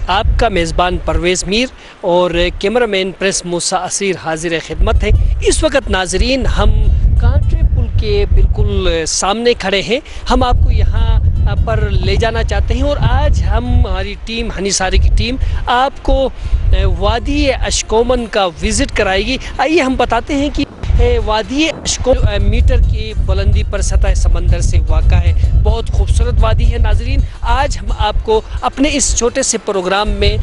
آپ کا میزبان پرویز میر اور کیمرامین پریس موسیٰ اسیر حاضر خدمت ہے۔ اس وقت ناظرین ہم کانٹے پل کے بالکل سامنے کھڑے ہیں۔ ہم آپ کو یہاں پر لے جانا چاہتے ہیں اور آج ہماری ٹیم ہنیساری کی ٹیم آپ کو وادی اشکومن کا وزٹ کرائے گی۔ آئیے ہم بتاتے ہیں کہ وادی اشکومن میٹر کی بلندی پر سطح سمندر سے واقع ہے، بہت خوبصورت وادی ہے۔ ناظرین آج ہم آپ کو اپنے اس چھوٹے سے پروگرام میں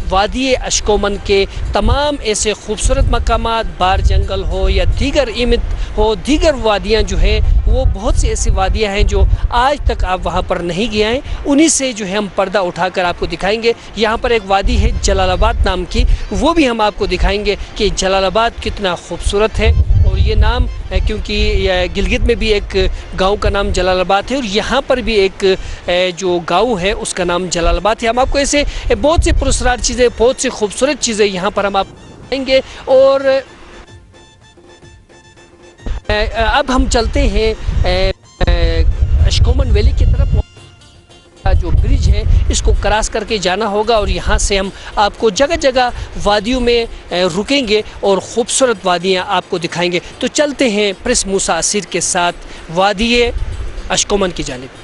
وادی اشکومن کے تمام ایسے خوبصورت مقامات، بار جنگل ہو یا دیگر ایمت ہو، دیگر وادیاں جو ہیں وہ بہت سی ایسی وادیاں ہیں جو آج تک آپ وہاں پر نہیں گئے ہیں، انہی سے جو ہے ہم پردہ اٹھا کر آپ کو دکھائیں گے۔ یہاں پر ایک وادی ہے جلال آباد نام کی، وہ بھی ہم آپ کو دکھائیں گے کہ جلال آباد کتنا خوبصورت ہے۔ اور یہ نام کیونکہ گلگت میں بھی ایک گاؤں کا نام جلال آباد ہے اور یہاں پر بھی ایک جو گاؤں ہے اس کا نام جلال آباد ہے۔ ہم آپ کو ایسے بہت سی پراسرار چیزیں، بہت سی خوبصورت چیزیں یہاں پر ہم آپ کو دکھائیں گے۔ اور اب ہم چلتے ہیں اشکومن ویلی کی طرف۔ جو برج ہے اس کو کراس کر کے جانا ہوگا اور یہاں سے ہم آپ کو جگہ جگہ وادیوں میں رکیں گے اور خوبصورت وادیاں آپ کو دکھائیں گے۔ تو چلتے ہیں پریس موسیٰ اسیر کے ساتھ وادی اشکومن کی جانب۔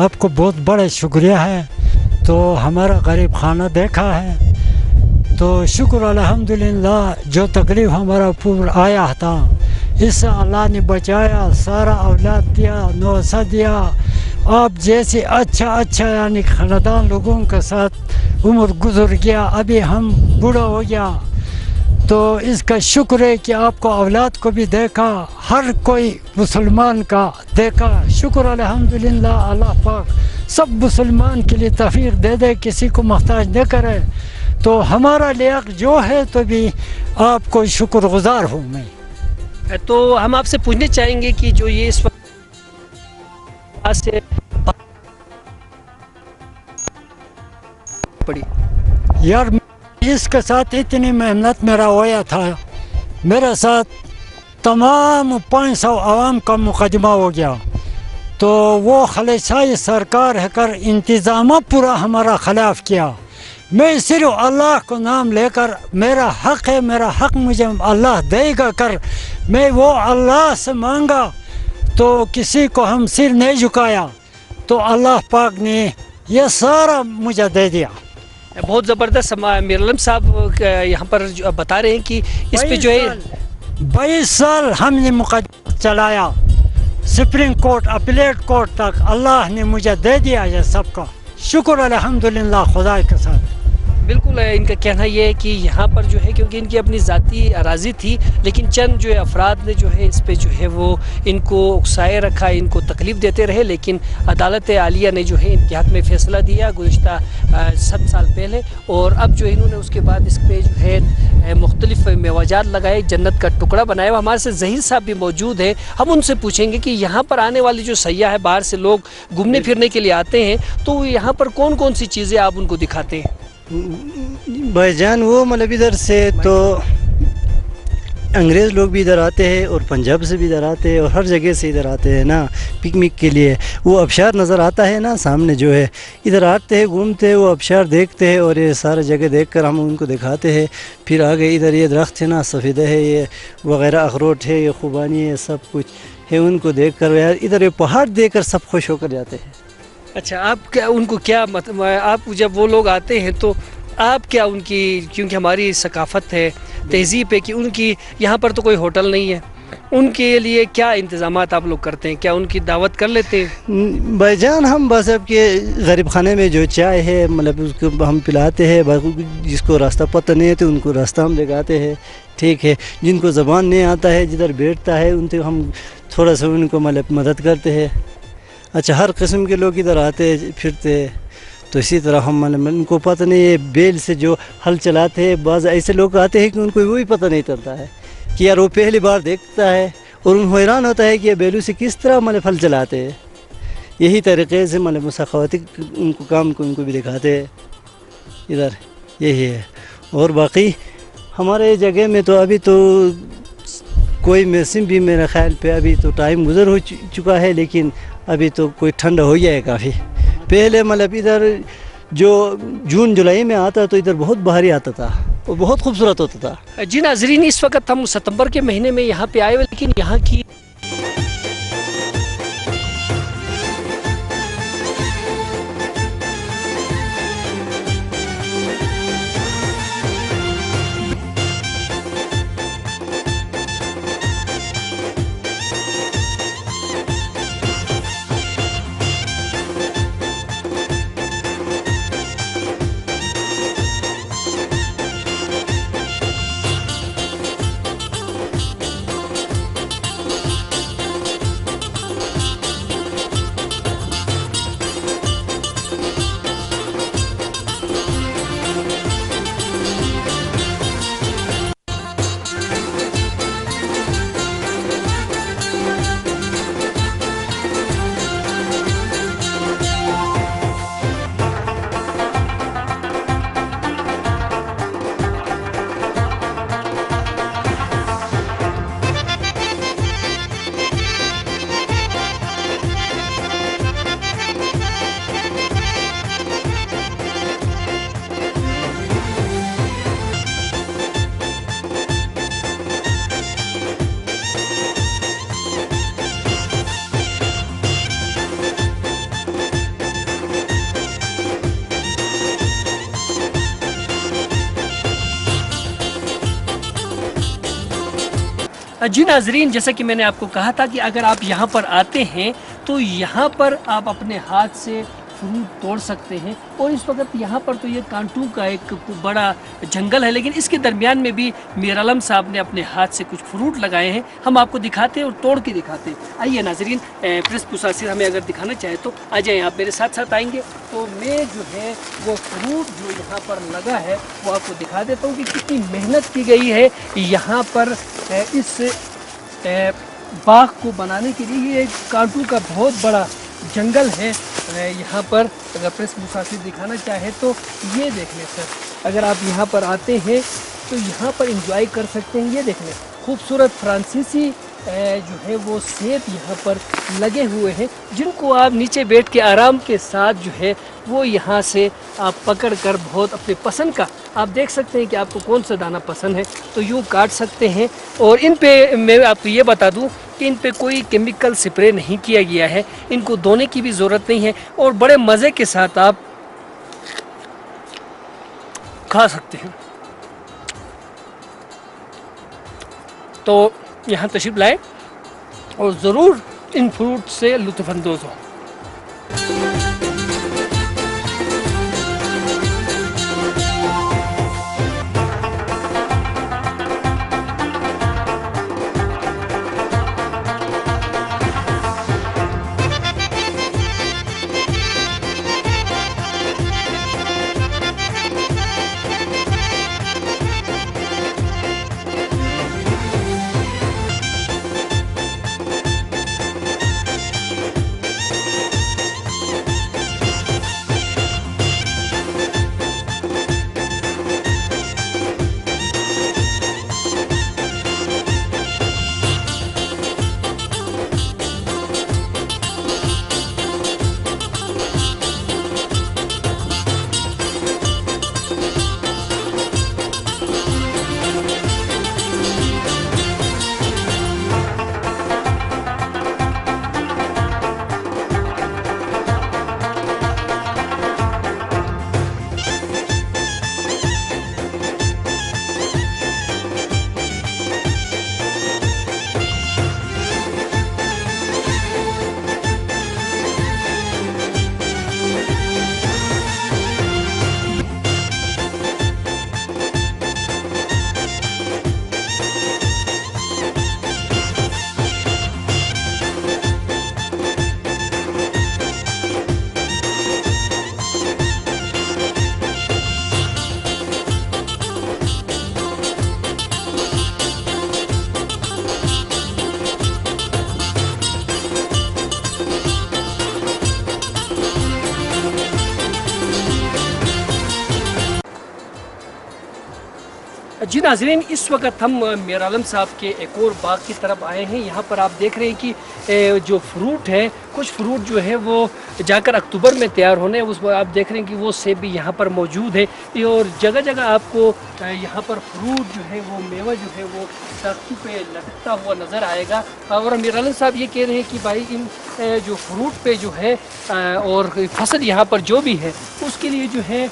آپ کو بہت بڑا شکریہ ہے. تو ہمارا غریب خانہ دیکھا ہے تو شکر الحمدللہ. جو تکلیف ہمارا پورا آیا تھا اس سے اللہ نے بچایا, سارا اولاد دیا, نوسہ دیا. آپ جیسے اچھا یعنی خاندان لوگوں کے ساتھ عمر گزر گیا, ابھی ہم بوڑھا ہو گیا. تو اس کا شکر ہے کہ آپ کو اولاد کو بھی دیکھا, ہر کوئی مسلمان کا دیکھا. شکر الحمدللہ. اللہ پاک سب مسلمان کے لیے توفیق دے دے, کسی کو محتاج نہ کرے. تو ہمارا لیاق جو ہے تو بھی آپ کو شکر گزار ہوں میں. تو ہم آپ سے پوچھنا چاہیں گے کہ جو یہ اس وقت سے پڑی یار, اس کے ساتھ اتنی محنت میرا ہوا تھا, میرے ساتھ تمام 500 عوام کا مقدمہ ہو گیا. تو وہ خلیصائی سرکار ہے کر انتظامہ پورا ہمارا خلاف کیا. میں صرف اللہ کو نام لے کر میرا حق ہے, میرا حق مجھے اللہ دے گا کر میں وہ اللہ سے مانگا. تو کسی کو ہم سر نہیں جھکایا, تو اللہ پاک نے یہ سارا مجھے دے دیا. بہت زبردست. میر عالم صاحب یہاں پر بتا رہے ہیں کہ اس پہ جو ہے 22 سال ہم نے مقدمہ چلایا, سپریم کورٹ, اپیلیٹ کورٹ تک. اللہ نے مجھے دے دیا یہ سب کا. شکر الحمدللہ خدا کے ساتھ. بالکل ان کا کہنا یہ ہے کہ یہاں پر جو ہے کیونکہ ان کی اپنی ذاتی اراضی تھی, لیکن چند جو ہے افراد نے جو ہے اس پہ جو ہے وہ ان کو اکسائے رکھا, ان کو تکلیف دیتے رہے. لیکن عدالت عالیہ نے جو ہے ان کے حق میں فیصلہ دیا گزشتہ 7 سال پہلے, اور اب جو انہوں نے اس کے بعد اس پہ جو ہے مختلف مواجات لگائے, جنت کا ٹکڑا بنایا. ہمارے سے ظہیر صاحب بھی موجود ہے, ہم ان سے پوچھیں گے کہ یہاں پر آنے والے جو سیاح ہے, باہر سے لوگ گھومنے پھرنے کے لیے آتے ہیں, تو یہاں پر کون کون سی چیزیں آپ ان کو دکھاتے ہیں؟ بھائی جان وہ مطلب ادھر سے تو انگریز لوگ بھی ادھر آتے ہیں, اور پنجاب سے بھی ادھر آتے ہیں, اور ہر جگہ سے ادھر آتے ہیں نا پکنک کے لیے. وہ آبشار نظر آتا ہے نا سامنے, جو ہے ادھر آتے ہیں, گھومتے ہیں, وہ آبشار دیکھتے ہیں, اور یہ سارا جگہ دیکھ کر ہم ان کو دکھاتے ہیں. پھر آگے ادھر یہ درخت ہے نا, سفیدہ ہے, یہ وغیرہ اخروٹ ہے, یہ خوبانی ہے, سب کچھ ہے. ان کو دیکھ کر ادھر یہ پہاڑ دیکھ کر سب خوش ہو کر جاتے ہیں. اچھا, آپ کیا ان کو کیا مطلب, آپ جب وہ لوگ آتے ہیں تو آپ کیا ان کی, کیونکہ ہماری ثقافت ہے, تہذیب ہے کہ ان کی یہاں پر تو کوئی ہوٹل نہیں ہے, ان کے لیے کیا انتظامات آپ لوگ کرتے ہیں؟ کیا ان کی دعوت کر لیتے ہیں؟ بھائی جان ہم بس اب کے غریب خانے میں جو چائے ہے مطلب اس کو ہم پلاتے ہیں. جس کو راستہ پتہ نہیں ہے تو ان کو راستہ ہم دکھاتے ہیں, ٹھیک ہے. جن کو زبان نہیں آتا ہے, جدھر بیٹھتا ہے, ان سے ہم تھوڑا سا ان کو مطلب مدد کرتے ہیں. اچھا, ہر قسم کے لوگ ادھر آتے پھرتے. تو اسی طرح ہم ان کو پتہ نہیں ہے بیل سے جو ہل چلاتے ہیں. بعض ایسے لوگ آتے ہیں کہ ان کو وہی پتہ نہیں چلتا ہے کہ یار وہ پہلی بار دیکھتا ہے, اور ان کو حیران ہوتا ہے کہ یہ بیلو سے کس طرح مطلب ہل چلاتے ہیں. یہی طریقے سے مطلب سخاوتی ان کو کام کو ان کو بھی دکھاتے ہیں ادھر, یہی ہے. اور باقی ہمارے جگہ میں تو ابھی تو کوئی موسم بھی میرے خیال پہ ابھی تو ٹائم گزر ہو چکا ہے, لیکن ابھی تو کوئی ٹھنڈا ہو گیا ہے کافی. پہلے مطلب ادھر جو جون جولائی میں آتا تو ادھر بہت بھاری آتا تھا, اور بہت خوبصورت ہوتا تھا. جی ناظرین, اس وقت ہم ستمبر کے مہینے میں یہاں پہ آئے ہوئے, لیکن یہاں کی जी नाजरीन, जैसा कि मैंने आपको कहा था कि अगर आप यहाँ पर आते हैं तो यहाँ पर आप अपने हाथ से फ्रूट तोड़ सकते हैं। और इस वक्त यहाँ पर तो ये कांटू का एक बड़ा जंगल है, लेकिन इसके दरमियान में भी मीर आलम साहब ने अपने हाथ से कुछ फ्रूट लगाए हैं। हम आपको दिखाते हैं और तोड़ के दिखाते हैं। आइए नाजरीन, प्रेस मुसासिर हमें अगर दिखाना चाहे तो आ जाए, आप मेरे साथ साथ आएंगे तो मैं जो है वो फ्रूट जो यहाँ पर लगा है वो आपको दिखा देता हूँ कि कितनी मेहनत की गई है यहाँ पर इस बाग को बनाने के लिए। ये कांटू का बहुत बड़ा जंगल है यहाँ पर। अगर प्रेस मुसाफिर दिखाना चाहे तो ये देख लें सर, अगर आप यहाँ पर आते हैं तो यहाँ पर एंजॉय कर सकते हैं। ये देख लें, खूबसूरत फ्रांसीसी जो है वो सेब यहाँ पर लगे हुए हैं, जिनको आप नीचे बैठ के आराम के साथ जो है वो यहाँ से आप पकड़ कर बहुत अपने पसंद का, आप देख सकते हैं कि आपको कौन सा दाना पसंद है तो यूँ काट सकते हैं। और इन पे मैं आपको ये बता दूं कि इन पे कोई केमिकल स्प्रे नहीं किया गया है, इनको धोने की भी ज़रूरत नहीं है और बड़े मज़े के साथ आप खा सकते हैं। तो यहाँ तशरीफ़ लाए और ज़रूर इन फ्रूट से लुत्फ़अंदोज़ हो। जी नाज़रीन, इस वक्त हम मीर आलम साहब के एक और बाग की तरफ आए हैं। यहाँ पर आप देख रहे हैं कि जो फ्रूट है, कुछ फ्रूट जो है वो जाकर अक्टूबर में तैयार होने, उस आप देख रहे हैं कि वो सेब भी यहाँ पर मौजूद है। और जगह जगह आपको यहाँ पर फ्रूट जो है वो मेवा जो है वो दरख्तों पे लटकता हुआ नज़र आएगा। और मीर आलम साहब ये कह रहे हैं कि भाई इन जो फ्रूट पे जो है और फसल यहाँ पर जो भी है उसके लिए जो है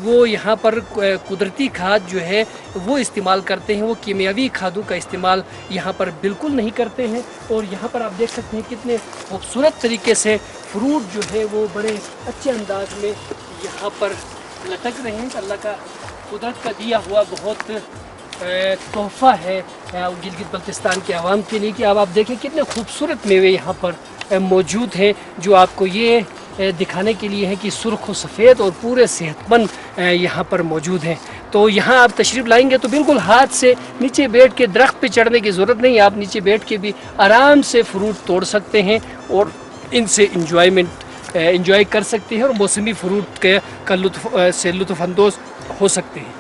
वो यहाँ पर कुदरती खाद जो है वो इस्तेमाल करते हैं, वो कीमियावी खादों का इस्तेमाल यहाँ पर बिल्कुल नहीं करते हैं। और यहाँ पर आप देख सकते हैं कितने खूबसूरत तरीके से फ्रूट जो है वो बड़े अच्छे अंदाज में यहाँ पर लटक रहे हैं। अल्लाह का, कुदरत का दिया हुआ बहुत तोहफ़ा है गिलगित बल्तिस्तान के आवाम के लिए कि अब आप देखें कितने खूबसूरत मेवे यहाँ पर मौजूद हैं, जो आपको ये दिखाने के लिए है कि सुर्ख व सफ़ेद और पूरे सेहतमंद यहाँ पर मौजूद हैं। तो यहाँ आप तशरीफ़ लाएंगे तो बिल्कुल हाथ से नीचे बैठ के, दरख्त पे चढ़ने की ज़रूरत नहीं, आप नीचे बैठ के भी आराम से फ्रूट तोड़ सकते हैं और इनसे इंजॉय कर सकते हैं और मौसमी फ्रूट का लुत्फ़अंदोज़ हो सकते हैं।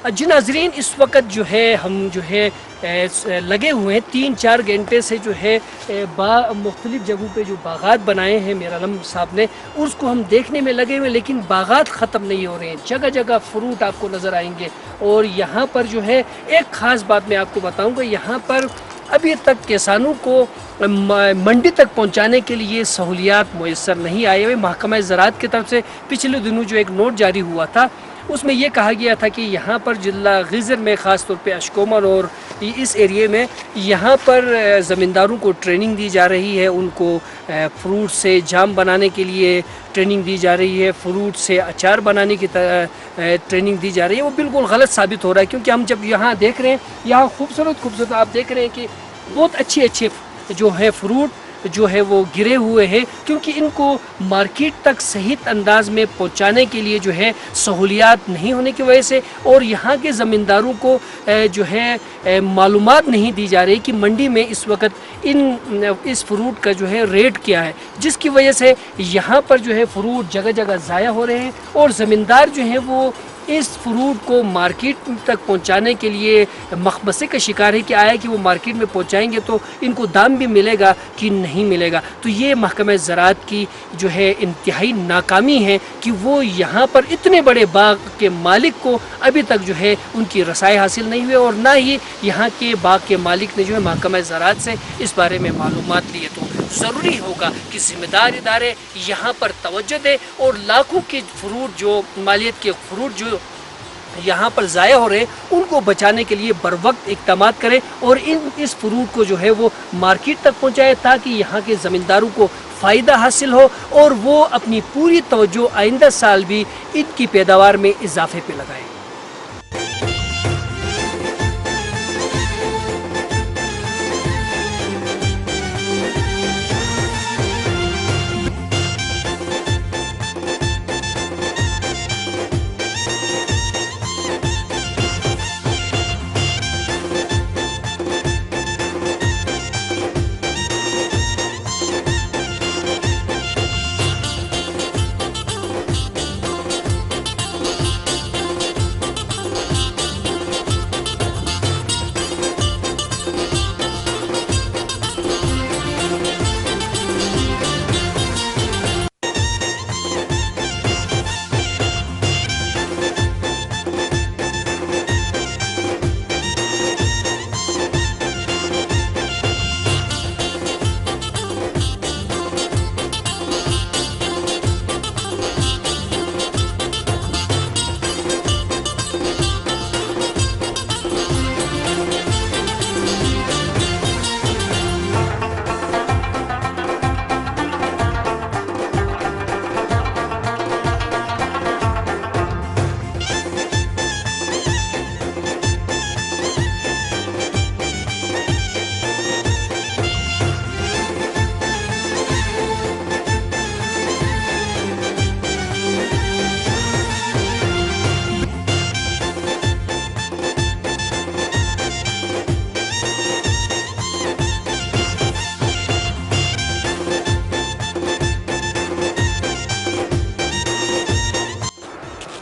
जी नाजरीन, इस वक्त जो है हम जो है लगे हुए हैं 3-4 घंटे से जो है मुख्तलिफ जगहों पे जो बागात बनाए हैं मीर आलम साहब ने, उसको हम देखने में लगे हुए, लेकिन बागात ख़त्म नहीं हो रहे हैं। जगह जगह फ्रूट आपको नज़र आएंगे। और यहाँ पर जो है एक ख़ास बात मैं आपको बताऊँगा, यहाँ पर अभी तक किसानों को मंडी तक पहुंचाने के लिए सहूलियात मुयस्सर नहीं आए हुए। महकमा ज़राअत की तरफ से पिछले दिनों जो एक नोट जारी हुआ था, उसमें यह कहा गया था कि यहाँ पर जिला गिजर में ख़ास तौर पे अशकोमर और इस एरिए में यहाँ पर ज़मींदारों को ट्रेनिंग दी जा रही है। उनको फ्रूट से जाम बनाने के लिए ट्रेनिंग दी जा रही है, फ्रूट से अचार बनाने की ट्रेनिंग दी जा रही है। वो बिल्कुल गलत साबित हो रहा है, क्योंकि हम जब यहाँ देख रहे हैं, यहाँ खूबसूरत आप देख रहे हैं कि बहुत अच्छे जो है फ्रूट जो है वो गिरे हुए हैं, क्योंकि इनको मार्केट तक सही अंदाज में पहुंचाने के लिए जो है सहूलियात नहीं होने की वजह से, और यहाँ के ज़मींदारों को जो है मालूमात नहीं दी जा रही कि मंडी में इस वक्त इस फ्रूट का जो है रेट क्या है, जिसकी वजह से यहाँ पर जो है फ्रूट जगह जगह ज़ाया हो रहे हैं। और ज़मींदार जो है वो इस फ्रूट को मार्केट तक पहुंचाने के लिए मखमसे का शिकार है कि आया कि वो मार्केट में पहुंचाएंगे तो इनको दाम भी मिलेगा कि नहीं मिलेगा। तो ये महकमा ज़राअत की जो है इंतहाई नाकामी है कि वो यहाँ पर इतने बड़े बाग के मालिक को अभी तक जो है उनकी रसाई हासिल नहीं हुई, और ना ही यहाँ के बाग के मालिक ने जो है महकमा ज़राअत से इस बारे में मालूमात लिए। तो ज़रूरी होगा कि ज़िम्मेदार इदारे यहाँ पर तवज्जो दें और लाखों के फ्रूट जो मालियत के फ्रूट जो यहाँ पर ज़ाया हो रहे हैं उनको बचाने के लिए बर वक्त इक़दाम करें और इस फ्रूट को जो है वो मार्केट तक पहुँचाए, ताकि यहाँ के ज़मींदारों को फ़ायदा हासिल हो और वो अपनी पूरी तवज्जो आइंदा साल भी इनकी पैदावार में इजाफे पे लगाएं।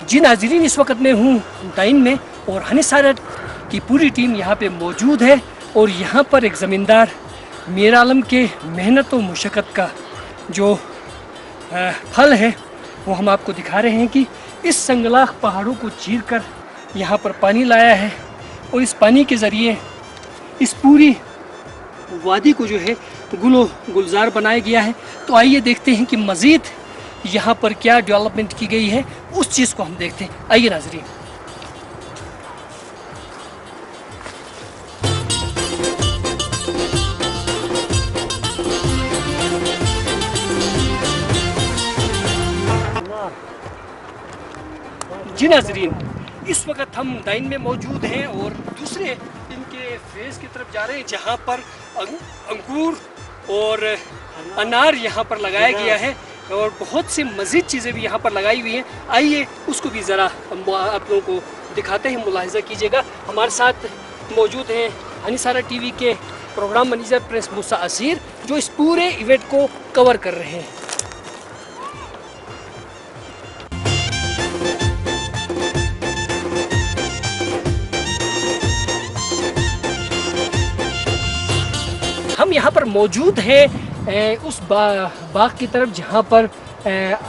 जी नाज़रीन, इस वक्त मैं हूँ दाइन में और हनीसारट की पूरी टीम यहाँ पे मौजूद है। और यहाँ पर एक ज़मींदार मीर आलम के मेहनत और मुशक्क़त का जो फल है वो हम आपको दिखा रहे हैं कि इस संगलाख पहाड़ों को चीर कर यहाँ पर पानी लाया है, और इस पानी के ज़रिए इस पूरी वादी को जो है गुलो गुलजार बनाया गया है। तो आइए देखते हैं कि मज़ीद यहाँ पर क्या डेवलपमेंट की गई है, उस चीज़ को हम देखते हैं। आइए नाज़रीन। जी नाज़रीन, इस वक्त हम दाइन में मौजूद हैं और दूसरे इनके फेज़ की तरफ जा रहे हैं, जहाँ पर अंगूर और अनार यहाँ पर लगाया गया है और बहुत सी मज़ीद चीज़ें भी यहाँ पर लगाई हुई हैं। आइए उसको भी ज़रा आप लोगों को दिखाते हैं, मुलाहिज़ा कीजिएगा। हमारे साथ मौजूद हैं हनीसारट टीवी के प्रोग्राम मैनेजर प्रेस मूसा असीर, जो इस पूरे इवेंट को कवर कर रहे हैं। हम यहाँ पर मौजूद हैं उस बाग की तरफ जहाँ पर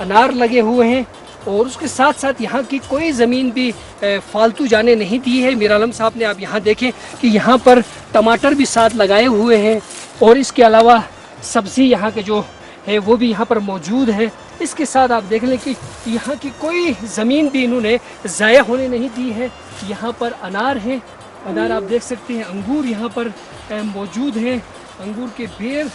अनार लगे हुए हैं, और उसके साथ साथ यहाँ की कोई ज़मीन भी फालतू जाने नहीं दी है। मीर आलम साहब ने आप यहाँ देखें कि यहाँ पर टमाटर भी साथ लगाए हुए हैं, और इसके अलावा सब्ज़ी यहाँ के जो है वो भी यहाँ पर मौजूद है। इसके साथ आप देख लें कि यहाँ की कोई ज़मीन भी इन्होंने ज़ाया होने नहीं दी है। यहाँ पर अनार हैं, अनार आप देख सकते हैं, अंगूर यहाँ पर मौजूद हैं, अंगूर के बेर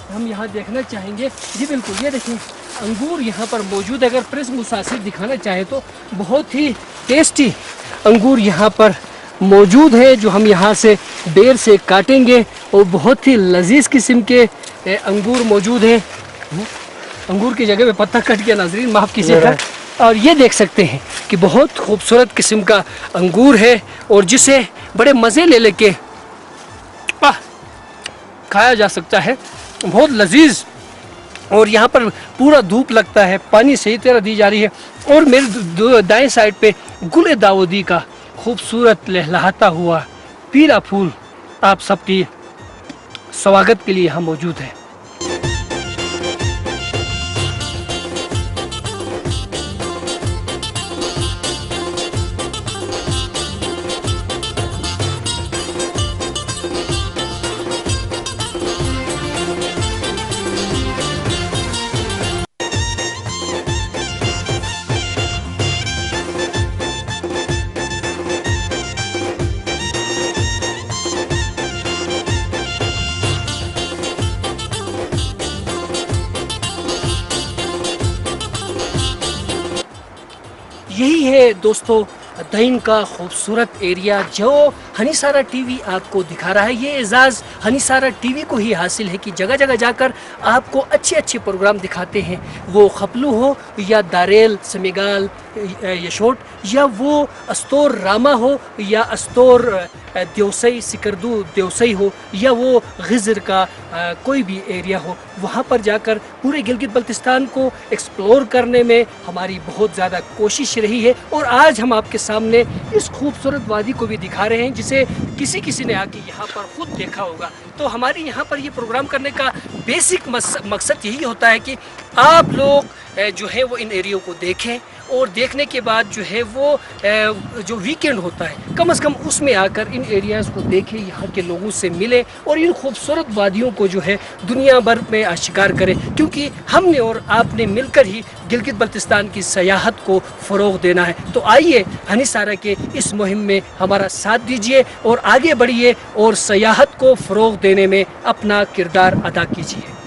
हम यहाँ देखना चाहेंगे। जी बिल्कुल, ये देखें अंगूर यहाँ पर मौजूद है। अगर प्रेस मुसासिर दिखाना चाहे तो बहुत ही टेस्टी अंगूर यहाँ पर मौजूद है, जो हम यहाँ से बेर से काटेंगे, और बहुत ही लजीज किस्म के अंगूर मौजूद हैं। अंगूर की जगह पे पत्ता कट गया, नाजरीन माफ़ कीजिएगा। और ये देख सकते हैं कि बहुत खूबसूरत किस्म का अंगूर है, और जिसे बड़े मज़े ले लेके खाया जा सकता है, बहुत लजीज। और यहाँ पर पूरा धूप लगता है, पानी सही तरह दी जा रही है। और मेरे दाएं साइड पे गुल दाऊदी का खूबसूरत लहलहाता हुआ पीला फूल आप सबकी स्वागत के लिए यहाँ मौजूद है। यही है दोस्तों दहीन का खूबसूरत एरिया जो हनीसारा टीवी आपको दिखा रहा है। ये एजाज़ हनीसारा टीवी को ही हासिल है कि जगह जगह जाकर आपको अच्छे अच्छे प्रोग्राम दिखाते हैं, वो खपलू हो या दारेल समेगाल यशोट, या वो अस्तोर रामा हो या अस्तोर देवसई सिकरदू देवसई हो, या वो गिज़र का कोई भी एरिया हो। वहाँ पर जाकर पूरे गिलगित बल्तिस्तान को एक्सप्लोर करने में हमारी बहुत ज़्यादा कोशिश रही है। और आज हम आपके सामने इस खूबसूरत वादी को भी दिखा रहे हैं, जिसे किसी किसी ने आके यहाँ पर खुद देखा होगा। तो हमारी यहाँ पर ये प्रोग्राम करने का बेसिक मकसद यही होता है कि आप लोग जो है वो इन एरियो को देखें, और देखने के बाद जो है वो जो वीकेंड होता है कम से कम उसमें आकर इन एरियाज़ को देखें, यहाँ के लोगों से मिलें, और इन खूबसूरत वादियों को जो है दुनिया भर में आशिकार करें। क्योंकि हमने और आपने मिलकर ही गिलगित बल्तिस्तान की सयाहत को फ़रोग़ देना है। तो आइए हनीसारा के इस मुहिम में हमारा साथ दीजिए और आगे बढ़िए, और सयाहत को फ़रोग़ देने में अपना किरदार अदा कीजिए।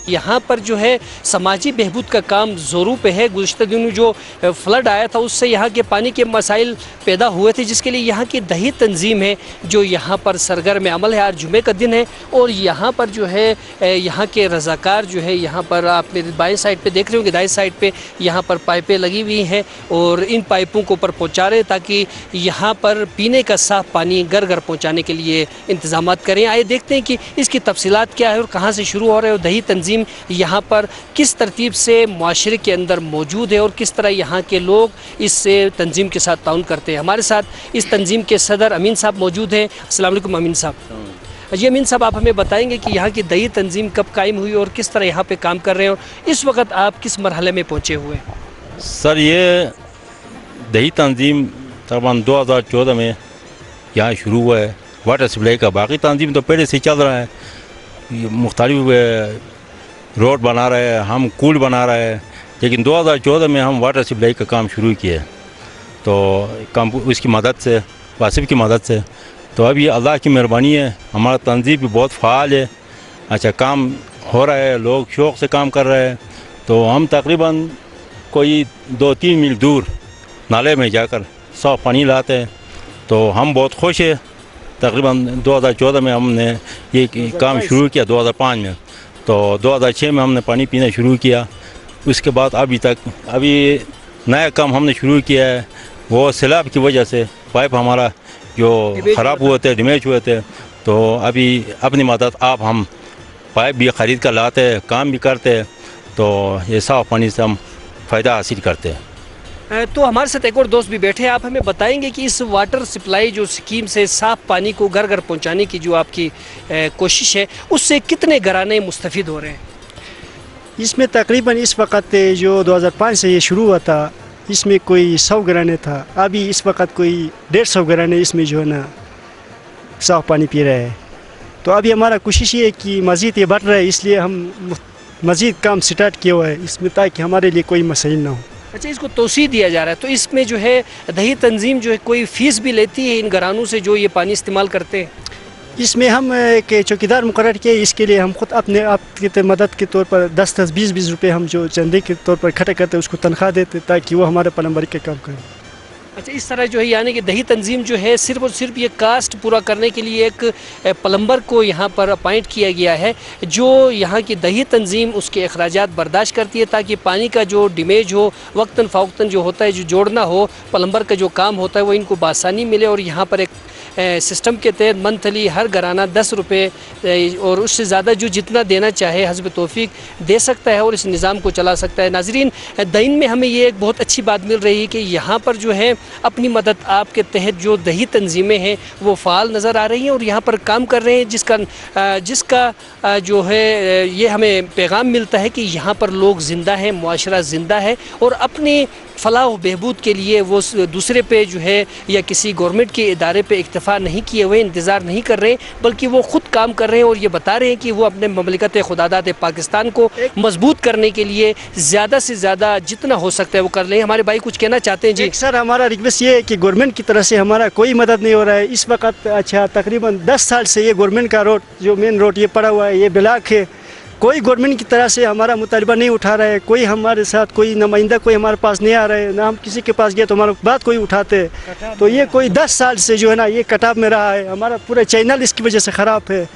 यहाँ पर जो है समाजी बहबूद का काम ज़ोरों पे है। गुज़िश्ता दिनों जो फ्लड आया था उससे यहाँ के पानी के मसाइल पैदा हुए थे, जिसके लिए यहाँ की दही तंजीम है जो यहाँ पर सरगर्म अमल है। आज जुमे का दिन है और यहाँ पर जो है यहाँ के रज़ाकार जो है, यहाँ पर आप मेरे बाएं साइड पे देख रहे होंगे, दाएं साइड पे यहाँ पर पाइपें लगी हुई हैं और इन पाइपों को ऊपर पहुँचा रहे ताकि यहाँ पर पीने का साफ़ पानी घर घर पहुँचाने के लिए इंतज़ाम करें। आइए देखते हैं कि इसकी तफसीलात क्या है और कहाँ से शुरू हो रहे हो। दही तंजीम यहाँ पर किस तरतीब से मुआशरे के अंदर मौजूद है और किस तरह यहाँ के लोग इस तंजीम के साथ ताउन करते हैं। हमारे साथ इस तंजीम के सदर अमीन साहब मौजूद हैं। अस्सलाम वालेकुम अमीन साहब। जी अमीन साहब, आप हमें बताएंगे कि यहाँ की दही तंजीम कब कायम हुई और किस तरह यहाँ पे काम कर रहे हैं और इस वक्त आप किस मरहले में पहुँचे हुए हैं? सर, ये दही तंजीम तकरीबन 2014 में यहाँ शुरू हुआ है वाटर सप्लाई का। बाकी तंजीम तो पहले से चल रहा है, मुख्तलिफ रोड बना रहे हैं, हम कूल बना रहे हैं, लेकिन 2014 में हम वाटर सप्लाई का काम शुरू किया, तो काम उसकी मदद से, वासिफ की मदद से। तो अब ये अल्लाह की मेहरबानी है, हमारा तंजीम भी बहुत फ़ाल है। अच्छा, काम हो रहा है, लोग शौक़ से काम कर रहे हैं। तो हम तकरीबन कोई 2-3 मील दूर नाले में जाकर साफ़ पानी लाते हैं। तो हम बहुत खुश हैं। तकरीबन 2014 में हमने ये काम शुरू किया, 2005 में। तो 2006 में हमने पानी पीना शुरू किया। उसके बाद अभी नया काम हमने शुरू किया है, वो सैलाब की वजह से पाइप हमारा जो ख़राब हुए थे, डैमेज हुए थे। तो अभी अपनी मदद आप हम पाइप भी ख़रीद कर लाते हैं, काम भी करते हैं। तो ये साफ़ पानी से हम फ़ायदा हासिल करते हैं। तो हमारे साथ एक और दोस्त भी बैठे हैं। आप हमें बताएंगे कि इस वाटर सप्लाई जो स्कीम से साफ़ पानी को घर घर पहुंचाने की जो आपकी कोशिश है, उससे कितने घराने मुस्तफ़िद हो रहे हैं? इसमें तकरीबन इस वक्त जो 2005 से ये शुरू हुआ था, इसमें कोई 100 घराने था। अभी इस वक्त कोई 150 घराने इसमें जो है ना साफ़ पानी पी रहे हैं। तो अभी हमारा कोशिश ये है कि मज़ीद ये बढ़ रहा है, इसलिए हम मज़ीद काम स्टार्ट किया हुआ है इसमें, ताकि हमारे लिए कोई मसाइल ना हो। अच्छा, इसको तोसी दिया जा रहा है, तो इसमें जो है दही तंजीम जो है कोई फ़ीस भी लेती है इन घरानों से जो ये पानी इस्तेमाल करते हैं? इसमें हम एक चौकीदार मुकर्रर किए, इसके लिए हम खुद अपने आप की मदद के तौर पर 10-10, 20-20 रुपये हम जो चंदे के तौर पर इकट्ठा करते हैं, उसको तनख्वाह देते ताकि वो हमारे प्लम्बरी का काम करें। अच्छा, इस तरह जो है यानी कि दही तंजीम जो है सिर्फ और सिर्फ ये कास्ट पूरा करने के लिए एक प्लम्बर को यहाँ पर अपॉइंट किया गया है, जो यहाँ की दही तंजीम उसके अखराजात बर्दाश्त करती है, ताकि पानी का जो डैमेज हो वक्तन फ़वक्तन जो होता है, जो जोड़ना हो, प्लम्बर का जो काम होता है वो इनको बासानी मिले। और यहाँ पर एक सिस्टम के तहत मंथली हर घराना 10 रुपये और उससे ज़्यादा जो जितना देना चाहे हस्ब तौफीक दे सकता है और इस निज़ाम को चला सकता है। नाज़रीन, दहीन में हमें ये एक बहुत अच्छी बात मिल रही है कि यहाँ पर जो है अपनी मदद आप के तहत जो दही तंजीमें हैं वो फ़ाल नज़र आ रही हैं और यहाँ पर काम कर रहे हैं, जिसका जो है ये हमें पैगाम मिलता है कि यहाँ पर लोग ज़िंदा हैं, मुआशरा ज़िंदा है और अपनी फ़लाह व बहबूद के लिए वो दूसरे पे जो है या किसी गवर्नमेंट के इदारे पे इक्तफ़ा नहीं किए हुए, इंतज़ार नहीं कर रहे, बल्कि वो ख़ुद काम कर रहे हैं और ये बता रहे हैं कि वो अपने ममलिकत खुदादात पाकिस्तान को मजबूत करने के लिए ज़्यादा से ज़्यादा जितना हो सकता है वो कर रहे हैं। हमारे भाई कुछ कहना चाहते हैं? जी सर, हमारा रिक्वेस्ट ये है कि गवर्नमेंट की तरफ से हमारा कोई मदद नहीं हो रहा है इस वक्त। अच्छा, तकरीबन 10 साल से ये गवर्नमेंट का रोड, जो मेन रोड ये पड़ा हुआ है, ये ब्लॉक है। कोई गवर्नमेंट की तरह से हमारा मुतालबा नहीं उठा रहा है, कोई हमारे साथ कोई नुमाइंदा कोई हमारे पास नहीं आ रहा है, ना हम किसी के पास गए तो हमारा बात कोई उठाते। तो ये कोई 10 साल से जो है ना ये कटाव में रहा है, हमारा पूरा चैनल इसकी वजह से ख़राब है।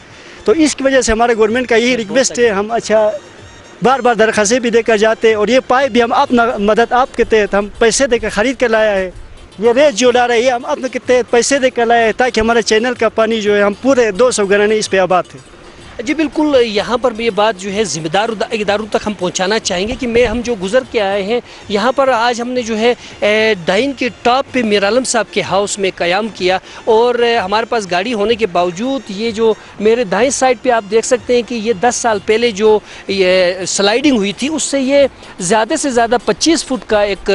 तो इसकी वजह से हमारे गवर्नमेंट का यही रिक्वेस्ट है, हम अच्छा बार बार दरख्वास्तें भी देकर जाते हैं और ये पाइप भी हम अपना मदद आपके तहत हम पैसे देकर ख़रीद कर लाया है। ये रेत जो ला रहे हैं ये हम अपने के तहत पैसे देकर लाए हैं, ताकि हमारे चैनल का पानी जो है हम पूरे 200 घराने इस पे आबाद थे। जी बिल्कुल, यहाँ पर ये बात जो है ज़िम्मेदार इदारों तक हम पहुँचाना चाहेंगे कि हम जो गुज़र के आए हैं यहाँ पर, आज हमने जो है डाइन के टॉप पे मीर आलम साहब के हाउस में क़याम किया और हमारे पास गाड़ी होने के बावजूद ये जो मेरे दाएं साइड पे आप देख सकते हैं कि ये 10 साल पहले जो ये स्लाइडिंग हुई थी उससे ये ज़्यादा से ज़्यादा 25 फुट का एक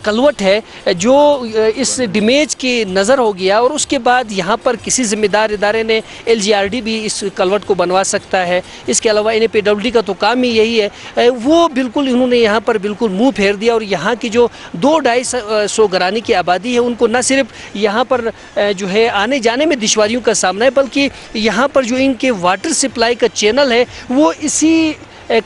कलवट है जो इस डैमेज की नज़र हो गया और उसके बाद यहाँ पर किसी ज़िम्मेदार इदारे ने LGRD भी इस कलवट को बनवा सकता है। इसके अलावा NPWD का तो काम ही यही है, वो बिल्कुल इन्होंने यहाँ पर बिल्कुल मुंह फेर दिया और यहाँ की जो 200-250 घराने की आबादी है उनको न सिर्फ यहाँ पर जो है आने जाने में दुश्वारियों का सामना है, बल्कि यहाँ पर जो इनके वाटर सप्लाई का चैनल है वो इसी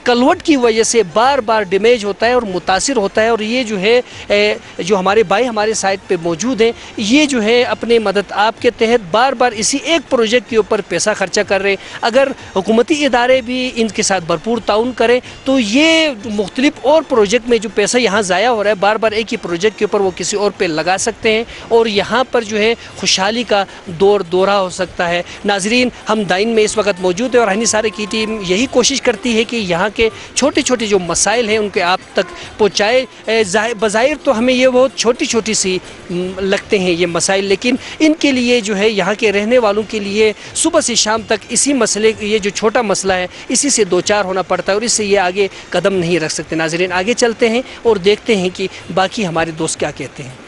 कलवट की वजह से बार बार डैमेज होता है और मुतासिर होता है। और ये जो है जो हमारे भाई हमारे साइड पे मौजूद हैं, ये जो है अपने मदद आप के तहत बार बार इसी एक प्रोजेक्ट के ऊपर पैसा खर्चा कर रहे हैं। अगर हुकूमती इदारे भी इनके साथ भरपूर ताउन करें तो ये मुख्तलिफ और प्रोजेक्ट में जो पैसा यहाँ ज़ाया हो रहा है बार बार एक ही प्रोजेक्ट के ऊपर वो किसी और पे लगा सकते हैं और यहाँ पर जो है खुशहाली का दौरा हो सकता है। नाजरीन, हम दाइन में इस वक्त मौजूद है और हनी सारे की टीम यही कोशिश करती है कि यहाँ के छोटे छोटे जो मसाइल हैं उनके आप तक पहुँचाए। बज़ाहिर तो हमें ये बहुत छोटी छोटी सी लगते हैं ये मसाइल, लेकिन इनके लिए जो है यहाँ के रहने वालों के लिए सुबह से शाम तक इसी मसले, ये जो छोटा मसला है इसी से दो चार होना पड़ता है और इससे ये आगे कदम नहीं रख सकते। नाज़रीन, आगे चलते हैं और देखते हैं कि बाकी हमारे दोस्त क्या कहते हैं।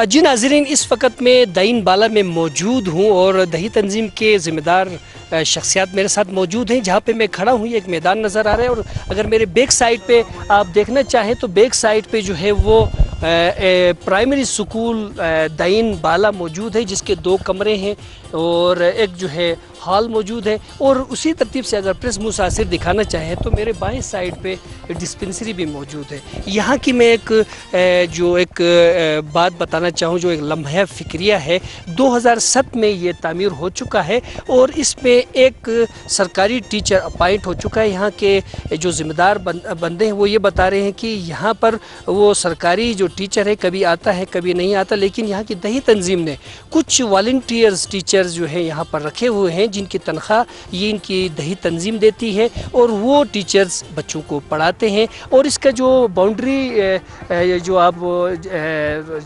जी नाज़रीन, इस वक्त मैं दईन बाला में मौजूद हूँ और दही तंजीम के ज़िम्मेदार शख्सियात मेरे साथ मौजूद हैं। जहाँ पे मैं खड़ा हूँ ये एक मैदान नज़र आ रहा है और अगर मेरे बैक साइड पे आप देखना चाहें तो बैक साइड पे जो है वो प्राइमरी स्कूल दईन बाला मौजूद है, जिसके 2 कमरे हैं और एक जो है हॉल मौजूद है। और उसी तरतीब से अगर प्रेस मुसासिर दिखाना चाहें तो मेरे बाएं साइड पे डिस्पेंसरी भी मौजूद है। यहाँ की मैं एक बात बताना चाहूँ, जो एक लम्हा फ़िक्रिया है। 2007 में ये तामीर हो चुका है और इसमें एक सरकारी टीचर अपॉइंट हो चुका है। यहाँ के जो ज़िम्मेदार बंदे हैं वो ये बता रहे हैं कि यहाँ पर वो सरकारी जो टीचर है कभी आता है कभी नहीं आता, लेकिन यहाँ की दही तंजीम ने कुछ वॉलंटियर्स टीचर्स जो है यहाँ पर रखे हुए हैं जिनकी तनख्वाह ये इनकी दही तंजीम देती है और वो टीचर्स बच्चों को पढ़ाते हैं। और इसका जो बाउंड्री जो आप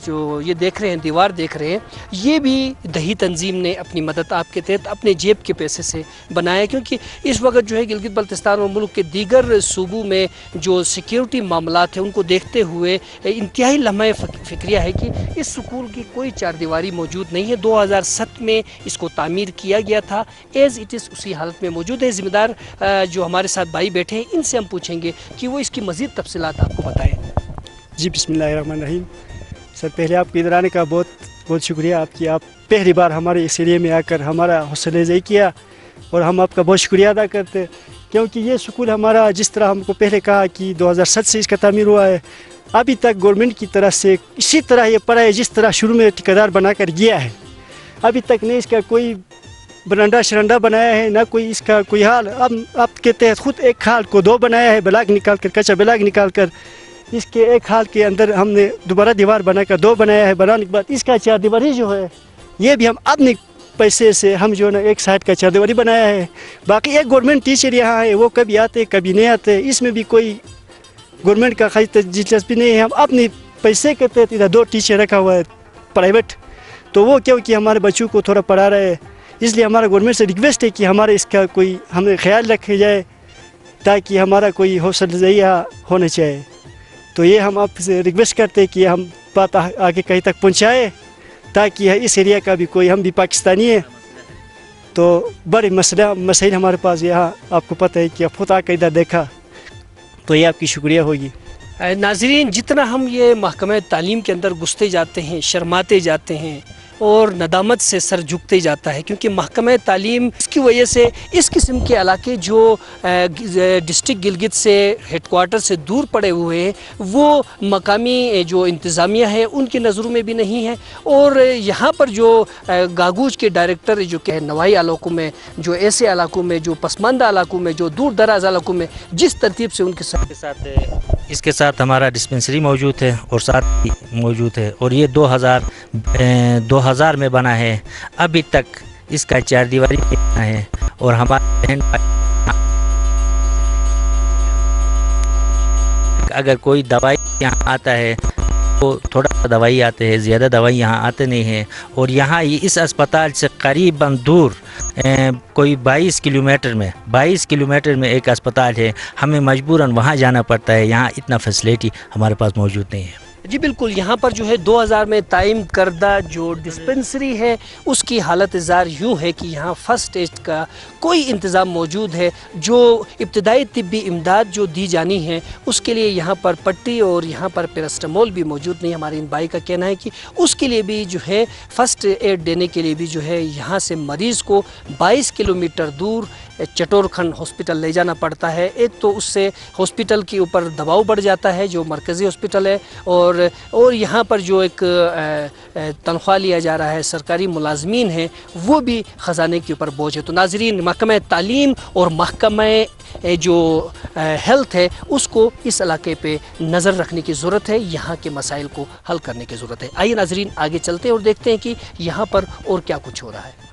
जो ये देख रहे हैं, दीवार देख रहे हैं, ये भी दही तंजीम ने अपनी मदद आपके तहत अपने जेब के पैसे से बनाया, क्योंकि इस वक्त जो है गिलगित बल्तिस्तान और मुल्क के दीगर सूबों में जो सिक्योरिटी मामलात हैं उनको देखते हुए इंतहाई लम्हा फ़िक्रिया है कि इस स्कूल की कोई चारदीवारी मौजूद नहीं है। 2007 में इसको तामीर किया गया था, एज़ इट इज़ उसी हालत में मौजूद है। ज़िम्मेदार जो हमारे साथ भाई बैठे हैं इनसे हम पूछेंगे कि वो इसकी मज़ीद तफसीलात आपको बताएं। जी बिस्मिल्लाहिर्रहमानिर्रहीम। सर, पहले आपके इधर आने का बहुत बहुत शुक्रिया आपकी। आप पहली बार हमारे इस एरिया में आकर हमारा हौसला अफ़ज़ाई किया और हम आपका बहुत शुक्रिया अदा करते हैं, क्योंकि ये स्कूल हमारा, जिस तरह हमको पहले कहा कि 2007 से इसका तामीर हुआ है, अभी तक गवर्नमेंट की तरफ से इसी तरह ये पढ़ा है जिस तरह शुरू में ठेकेदार बनाकर गया है। अभी तक नहीं इसका कोई बरांडा शरंडा बनाया है, ना कोई इसका कोई हाल। अब आपके तहत खुद एक हाल को 2 बनाया है, ब्लाक निकाल कर, कच्चा ब्लाक निकाल कर। इसके एक हाल के अंदर हमने दोबारा दीवार बनाकर 2 बनाया है। बनाने के बाद इसका चारदीवारी जो है ये भी हम अपने पैसे से हम जो ना एक साइड का चारदीवारी बनाया है। बाकी एक गवर्नमेंट टीचर यहाँ है, वो कभी आते कभी नहीं आते, इसमें भी कोई गवर्नमेंट का खास दिलचस्पी नहीं है। हम अपने पैसे के तहत इधर 2 टीचर रखा हुआ है प्राइवेट, तो वो क्योंकि हमारे बच्चों को थोड़ा पढ़ा रहे हैं, इसलिए हमारा गवर्नमेंट से रिक्वेस्ट है कि हमारे इसका कोई हमें ख्याल रखा जाए ताकि हमारा कोई हौसला अफ़ज़ाई होना चाहिए। तो ये हम आपसे रिक्वेस्ट करते हैं कि हम बात आगे कहीं तक पहुँचाए ताकि इस एरिया का भी कोई, हम भी पाकिस्तानी है तो बड़े मसाइल हमारे पास यहाँ, आपको पता है कि आप खुद आकर इधर देखा तो ये आपकी शुक्रिया होगी। नाज़रीन, जितना हम ये महकमा तालीम के अंदर घुसते जाते हैं, शर्माते जाते हैं और नदामत से सर झुकते जाता है, क्योंकि महकमा तालीम इसकी वजह से इस किस्म के इलाके जो डिस्ट्रिक्ट गिलगित से हेडकोार्टर से दूर पड़े हुए हैं वो मकामी जो इंतज़ामिया है उनकी नज़रों में भी नहीं है। और यहाँ पर जो गागूज के डायरेक्टर जो कि नवाई इलाकों में, जो ऐसे इलाकों में, जो पसमानदा इलाकों में, जो दूर दराज इलाकों में जिस तरतीब से उनके साथ इसके साथ हमारा डिस्पेंसरी मौजूद है और साथ ही मौजूद है और ये 2000 में बना है। अभी तक इसका चारदीवारी बना है और हमारे बहन अगर कोई दवाई यहाँ आता है तो थोड़ा सा दवाई आते हैं, ज़्यादा दवाई यहाँ आते नहीं है। और यहाँ इस अस्पताल से करीबन दूर कोई 22 किलोमीटर में एक अस्पताल है, हमें मजबूरन वहाँ जाना पड़ता है। यहाँ इतना फैसिलिटी हमारे पास मौजूद नहीं है। जी बिल्कुल, यहाँ पर जो है 2000 में तायम करदा जो डिस्पेंसरी है उसकी हालत ज़ार यूँ है कि यहाँ फ़र्स्ट एड का कोई इंतज़ाम मौजूद है। जो इब्तदाई तिब्बी इमदाद जो दी जानी है उसके लिए यहाँ पर पट्टी और यहाँ पर पैरास्टामोल भी मौजूद नहीं। हमारे इन भाई का कहना है कि उसके लिए भी जो है फ़र्स्ट एड देने के लिए भी जो है यहाँ से मरीज़ को 22 किलोमीटर दूर चटोरखंड हॉस्पिटल ले जाना पड़ता है। एक तो उससे हॉस्पिटल के ऊपर दबाव बढ़ जाता है जो मरकज़ी हॉस्पिटल है, और यहाँ पर जो एक तनख्वाह लिया जा रहा है सरकारी मुलाजमीन है वो भी ख़जाने के ऊपर बोझ है। तो नाज़रीन, महकमा तालीम और महकमा जो हेल्थ है उसको इस इलाके पे नज़र रखने की ज़रूरत है, यहाँ के मसाइल को हल करने की ज़रूरत है। आइए नाज़रीन आगे चलते हैं और देखते हैं कि यहाँ पर और क्या कुछ हो रहा है।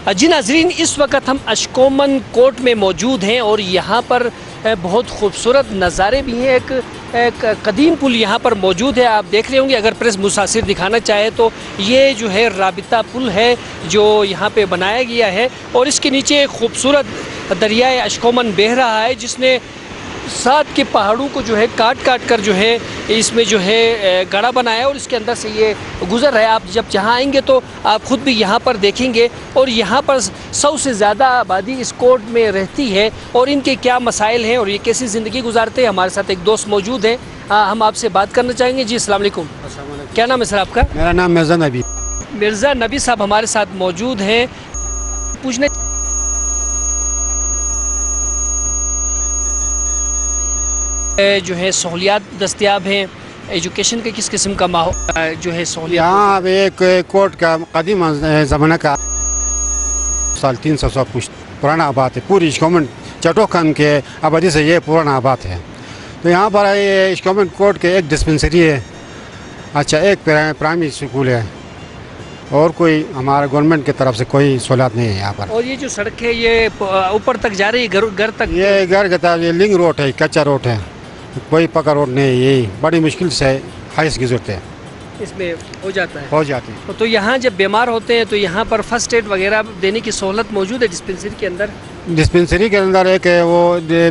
जी नाजरीन, इस वक्त हम अशकोमन कोर्ट में मौजूद हैं और यहाँ पर बहुत खूबसूरत नज़ारे भी हैं। एक कदीम पुल यहाँ पर मौजूद है, आप देख रहे होंगे। अगर प्रेस मुसासिर दिखाना चाहे तो ये जो है राबिता पुल है जो यहाँ पे बनाया गया है और इसके नीचे एक खूबसूरत दरियाए अशकोमन बह रहा है जिसने साथ के पहाड़ों को जो है काट कर जो है इसमें जो है गड़ा बनाया है और इसके अंदर से ये गुज़र रहा है। आप जब जहाँ आएंगे तो आप ख़ुद भी यहाँ पर देखेंगे और यहाँ पर 100 से ज़्यादा आबादी इस कोर्ट में रहती है और इनके क्या मसाइल हैं और ये कैसी ज़िंदगी गुजारते हैं। हमारे साथ एक दोस्त मौजूद हैं, हम आपसे बात करना चाहेंगे। जी अस्सलाम वालेकुम, क्या नाम है सर आपका? मेरा नाम मिर्ज़ा नबी। मिर्ज़ा नबी साहब हमारे साथ मौजूद हैं। पूछने जो है सहूलियात दस्तियाब हैं, एजुकेशन के किस किस्म का माहौल जो है सहूलियत? यहाँ एक कोर्ट का कदीम ज़माना का साल 300 कुछ पुराना आबाद है। पूरी अशकोमन चटोखन के आबादी से ये पुराना आबाद है। तो यहाँ पर ये अशकोमन कोर्ट के एक डिस्पेंसरी है, अच्छा एक प्राइमरी स्कूल है और कोई हमारा गवर्नमेंट की तरफ से कोई सहूलियत नहीं है यहाँ पर। और ये जो सड़क है ये ऊपर तक जा रही है, घर तक? ये घर के तरफ ये लिंक रोड है, कच्चा रोड है, कोई पक्का रोड नहीं है। यही बड़ी मुश्किल से हाइस की जरूरत है, इसमें हो जाता है, हो जाती है। तो यहाँ जब बीमार होते हैं तो यहाँ पर फर्स्ट एड वगैरह देने की सहूलत मौजूद है डिस्पेंसरी के अंदर? डिस्पेंसरी के अंदर एक है वो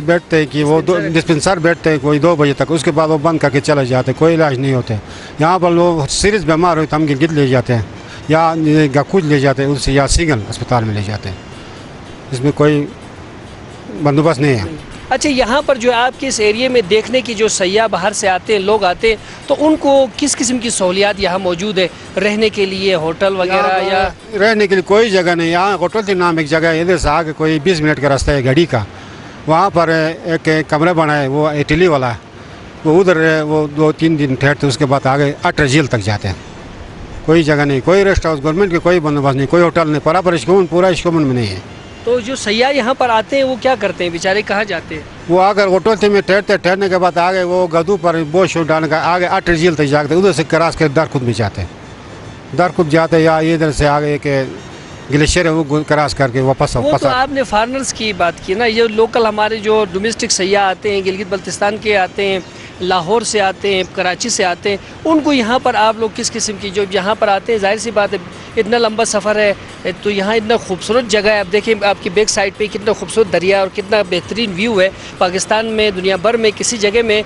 बैठते हैं कि वो डिस्पेंसर बैठते हैं कोई 2 बजे तक, उसके बाद वो बंद करके चले जाते हैं, कोई इलाज नहीं होते। यहाँ पर लोग सीरियस बीमार हो तो हम गिरगिट ले जाते हैं या गाकुज ले जाते हैं उससे, या सिंगल अस्पताल में ले जाते हैं। इसमें कोई बंदोबस्त नहीं है। अच्छा, यहाँ पर जो आपके इस एरिया में देखने की जो सयाह बाहर से आते हैं, लोग आते हैं, तो उनको किस किस्म की सहूलियात यहाँ मौजूद है रहने के लिए? होटल वगैरह या रहने के लिए कोई जगह नहीं। यहाँ होटल के नाम एक जगह है, इधर से आगे कोई 20 मिनट का रास्ता है गाड़ी का, वहाँ पर एक कमरा बना है, वो इटली वाला है, वो उधर वो 2-3 दिन ठहरते, उसके बाद आगे अटर झील तक जाते हैं। कोई जगह नहीं, कोई रेस्ट हाउस गवर्नमेंट के कोई बंदोबस्त नहीं, कोई होटल नहीं, बराबर अशकोमन पूरा अशकोमन में नहीं है। तो जो सयाह यहाँ पर आते हैं वो क्या करते हैं बेचारे, कहाँ जाते हैं? वो अगर होटल में ठहरने के बाद आगे वो गदू पर बोझ शोट डालने का आगे अटर झील तक जाते, उधर से क्रॉस कर दारकुद में जाते हैं, दारकुद जाते या इधर से आगे एक ग्लेशियर है वो क्रॉस करके वापस। वो तो आपने फॉरनर्स की बात की ना, ये लोकल हमारे जो डोमेस्टिक सयाह आते हैं, गिलगित बल्तिस्तान के आते हैं, लाहौर से आते हैं, कराची से आते हैं, उनको यहाँ पर आप लोग किस किस्म की जो यहाँ पर आते हैं, जाहिर सी बात है इतना लंबा सफ़र है तो यहाँ इतना खूबसूरत जगह है। आप देखें आपकी बैक साइड पे कितना खूबसूरत दरिया और कितना बेहतरीन व्यू है। पाकिस्तान में, दुनिया भर में किसी जगह में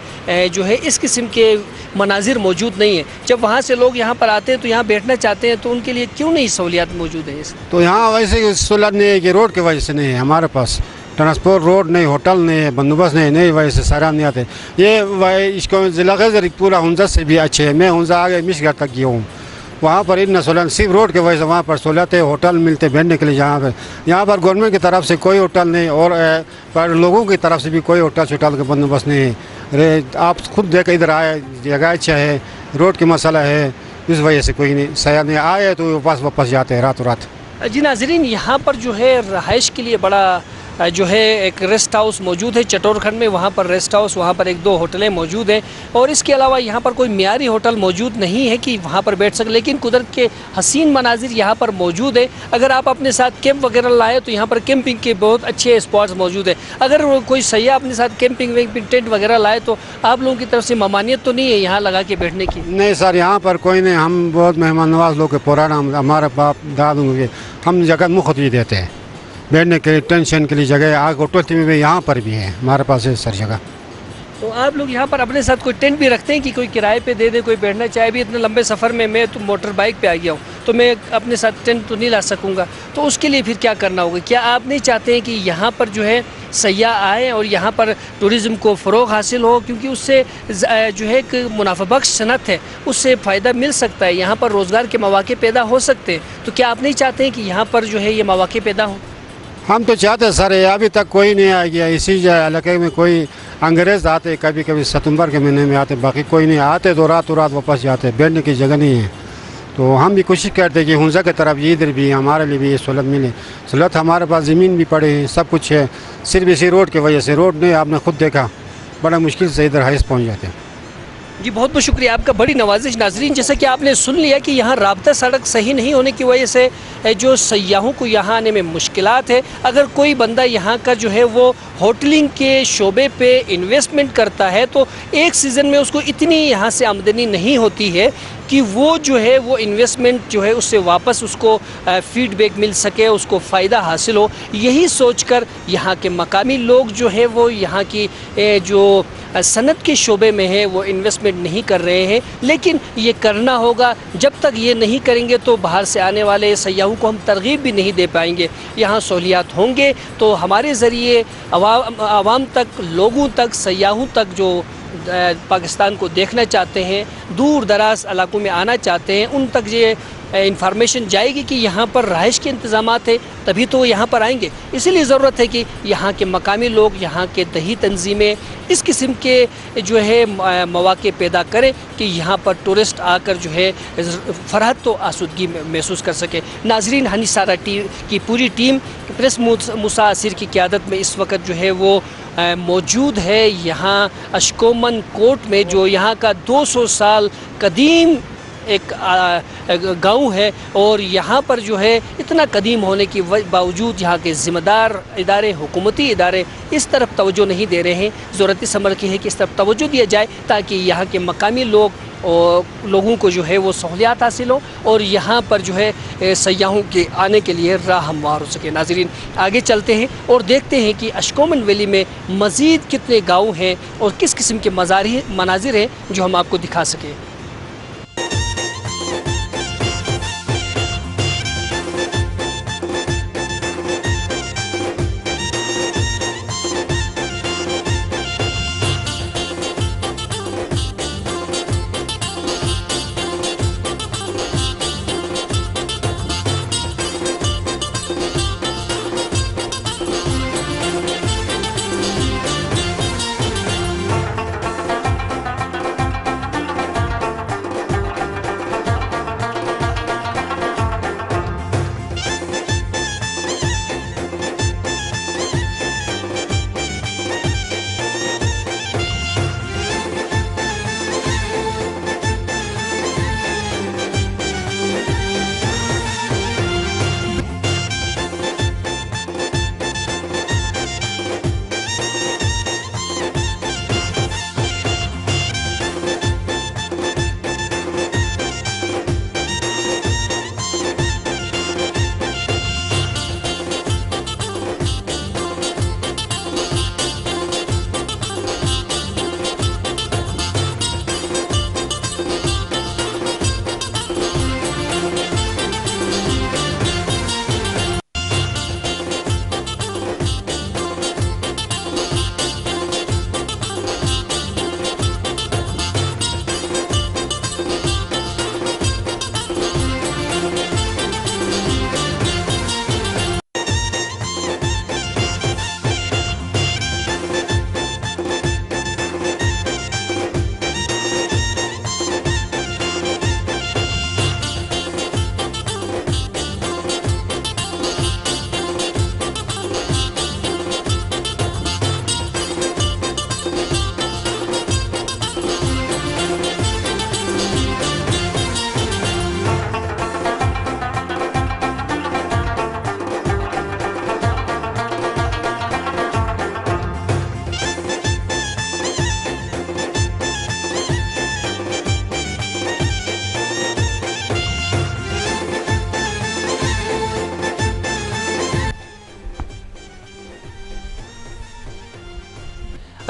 जो है इस किस्म के मनाजिर मौजूद नहीं है। जब वहाँ से लोग यहाँ पर आते हैं तो यहाँ बैठना चाहते हैं, तो उनके लिए क्यों नहीं सहूलियात मौजूद है? तो यहाँ वैसे सहूलियत नहीं है कि रोड की वजह से नहीं है, हमारे पास ट्रांसपोर्ट रोड नहीं, होटल नहीं है, बंदोबस्त नहीं वजह से सारा नहीं आते। ये इसको ज़िला गज़र पूरा हुंजा से भी अच्छे है। मैं हुंजा आगे मिशगर तक गया हूँ, वहाँ पर इतना सहूलियत सिर्फ रोड की वजह से वहाँ पर सहूलियत है, होटल मिलते बैठने के लिए। यहाँ पर गवर्नमेंट की तरफ से कोई होटल नहीं और पर लोगों की तरफ से भी कोई होटल शोटल का बंदोबस्त नहीं है। आप खुद देख इधर आए, जगह अच्छा है, रोड की मसला है, इस वजह से कोई नहीं सयाह नहीं आए तो वापस जाते हैं रातों रात। जी नाज़रीन, यहाँ पर जो है रहाइश के लिए बड़ा जो है एक रेस्ट हाउस मौजूद है चटोरखंड में, वहाँ पर रेस्ट हाउस, वहाँ पर 1-2 होटलें मौजूद हैं और इसके अलावा यहाँ पर कोई मियारी होटल मौजूद नहीं है कि वहाँ पर बैठ सके। लेकिन कुदरत के हसीन मनाजिर यहाँ पर मौजूद है। अगर आप अपने साथ कैंप वगैरह लाए तो यहाँ पर कैंपिंग के बहुत अच्छे स्पॉट्स मौजूद है। अगर कोई सयाह अपने साथ कैंपिंग टेंट वगैरह लाए तो आप लोगों की तरफ से ममानियत तो नहीं है यहाँ लगा के बैठने की? नहीं सर, यहाँ पर कोई नहीं। हम बहुत मेहमान नवाज लोग के पुराना, हमारे बाप दादू के हम जगह मुफ्त भी देते हैं बैठने के लिए, टेंशन के लिए जगह आग होटल में भी यहाँ पर भी है हमारे पास है सर जगह। तो आप लोग यहाँ पर अपने साथ कोई टेंट भी रखते हैं कि कोई किराए पे दे दे, कोई बैठना चाहे? भी इतने लंबे सफ़र में मैं तो मोटर बाइक पे आ गया हूँ तो मैं अपने साथ टेंट तो नहीं ला सकूँगा, तो उसके लिए फिर क्या करना होगा? क्या आप नहीं चाहते हैं कि यहाँ पर जो है सयाह आए और यहाँ पर टूरिज़म को फ़रोग़ हासिल हो, क्योंकि उससे जो है एक मुनाफ़ाबख्श सनत है, उससे फ़ायदा मिल सकता है, यहाँ पर रोज़गार के मौक़े पैदा हो सकते हैं। तो क्या आप नहीं चाहते हैं कि यहाँ पर जो है ये मौक़े पैदा हो? हम तो चाहते हैं सर, अभी तक कोई नहीं आ गया। इसी इलाके में कोई अंग्रेज़ आते, कभी कभी सितंबर के महीने में आते, बाकी कोई नहीं आते तो रातों रात वापस जाते, बैठने की जगह नहीं है। तो हम भी कोशिश करते हैं कि हुंजा की तरफ इधर भी हमारे लिए भी ये सहूलत मिले। सहूलत हमारे पास ज़मीन भी पड़े हैं, सब कुछ है, सिर्फ इसी रोड की वजह से। रोड नहीं, आपने खुद देखा, बड़ा मुश्किल से इधर हाइस पहुँच जाते हैं। जी बहुत बहुत शुक्रिया आपका, बड़ी नवाजिश। नाजरीन, जैसा कि आपने सुन लिया कि यहाँ राब्ता सड़क सही नहीं होने की वजह से जो सयाहों को यहाँ आने में मुश्किलात है। अगर कोई बंदा यहाँ का जो है वो होटलिंग के शोबे पे इन्वेस्टमेंट करता है तो एक सीज़न में उसको इतनी यहाँ से आमदनी नहीं होती है कि वो जो है वो इन्वेस्टमेंट जो है उससे वापस उसको फीडबैक मिल सके, उसको फ़ायदा हासिल हो। यही सोचकर यहाँ के मकामी लोग जो है वो यहाँ की जो सनत के शोबे में है वो इन्वेस्टमेंट नहीं कर रहे हैं, लेकिन ये करना होगा। जब तक ये नहीं करेंगे तो बाहर से आने वाले सयाहों को हम तरगीब भी नहीं दे पाएंगे। यहाँ सहूलियात होंगे तो हमारे ज़रिए आवाम तक, लोगों तक, सयाहों तक जो पाकिस्तान को देखना चाहते हैं, दूर दराज इलाकों में आना चाहते हैं, उन तक ये इंफॉर्मेशन जाएगी कि यहाँ पर रहाइश के इंतज़ामात है, तभी तो यहाँ पर आएंगे। इसीलिए ज़रूरत है कि यहाँ के मकामी लोग, यहाँ के दही तंजीमें इस किस्म के जो है मौक़े पैदा करें कि यहाँ पर टूरिस्ट आकर जो है फ़रहत तो आसूदगी महसूस कर सके। नाजरीन, हनीसारा की पूरी टीम प्रेस मूसा असीर की क़यादत में इस वक्त जो है वो मौजूद है यहाँ अशकोमन कोट में, जो यहाँ का 200 साल कदीम एक गांव है। और यहाँ पर जो है इतना कदीम होने के बावजूद यहाँ के ज़िम्मेदार इदारे, हुकूमती इदारे इस तरफ तवज्जो नहीं दे रहे हैं। ज़रूरत इस अमर की है कि इस तरफ तवज्जो दिया जाए ताकि यहाँ के मकामी लोगों को जो है वो सहूलियात हासिल हो और यहाँ पर जो है सयाहों के आने के लिए राह हमवार हो सके। नाज़रीन, आगे चलते हैं और देखते हैं कि अशकोमन वैली में मज़ीद कितने गाँव हैं और किस किस्म के मनाजिर हैं जो हम आपको दिखा सकें।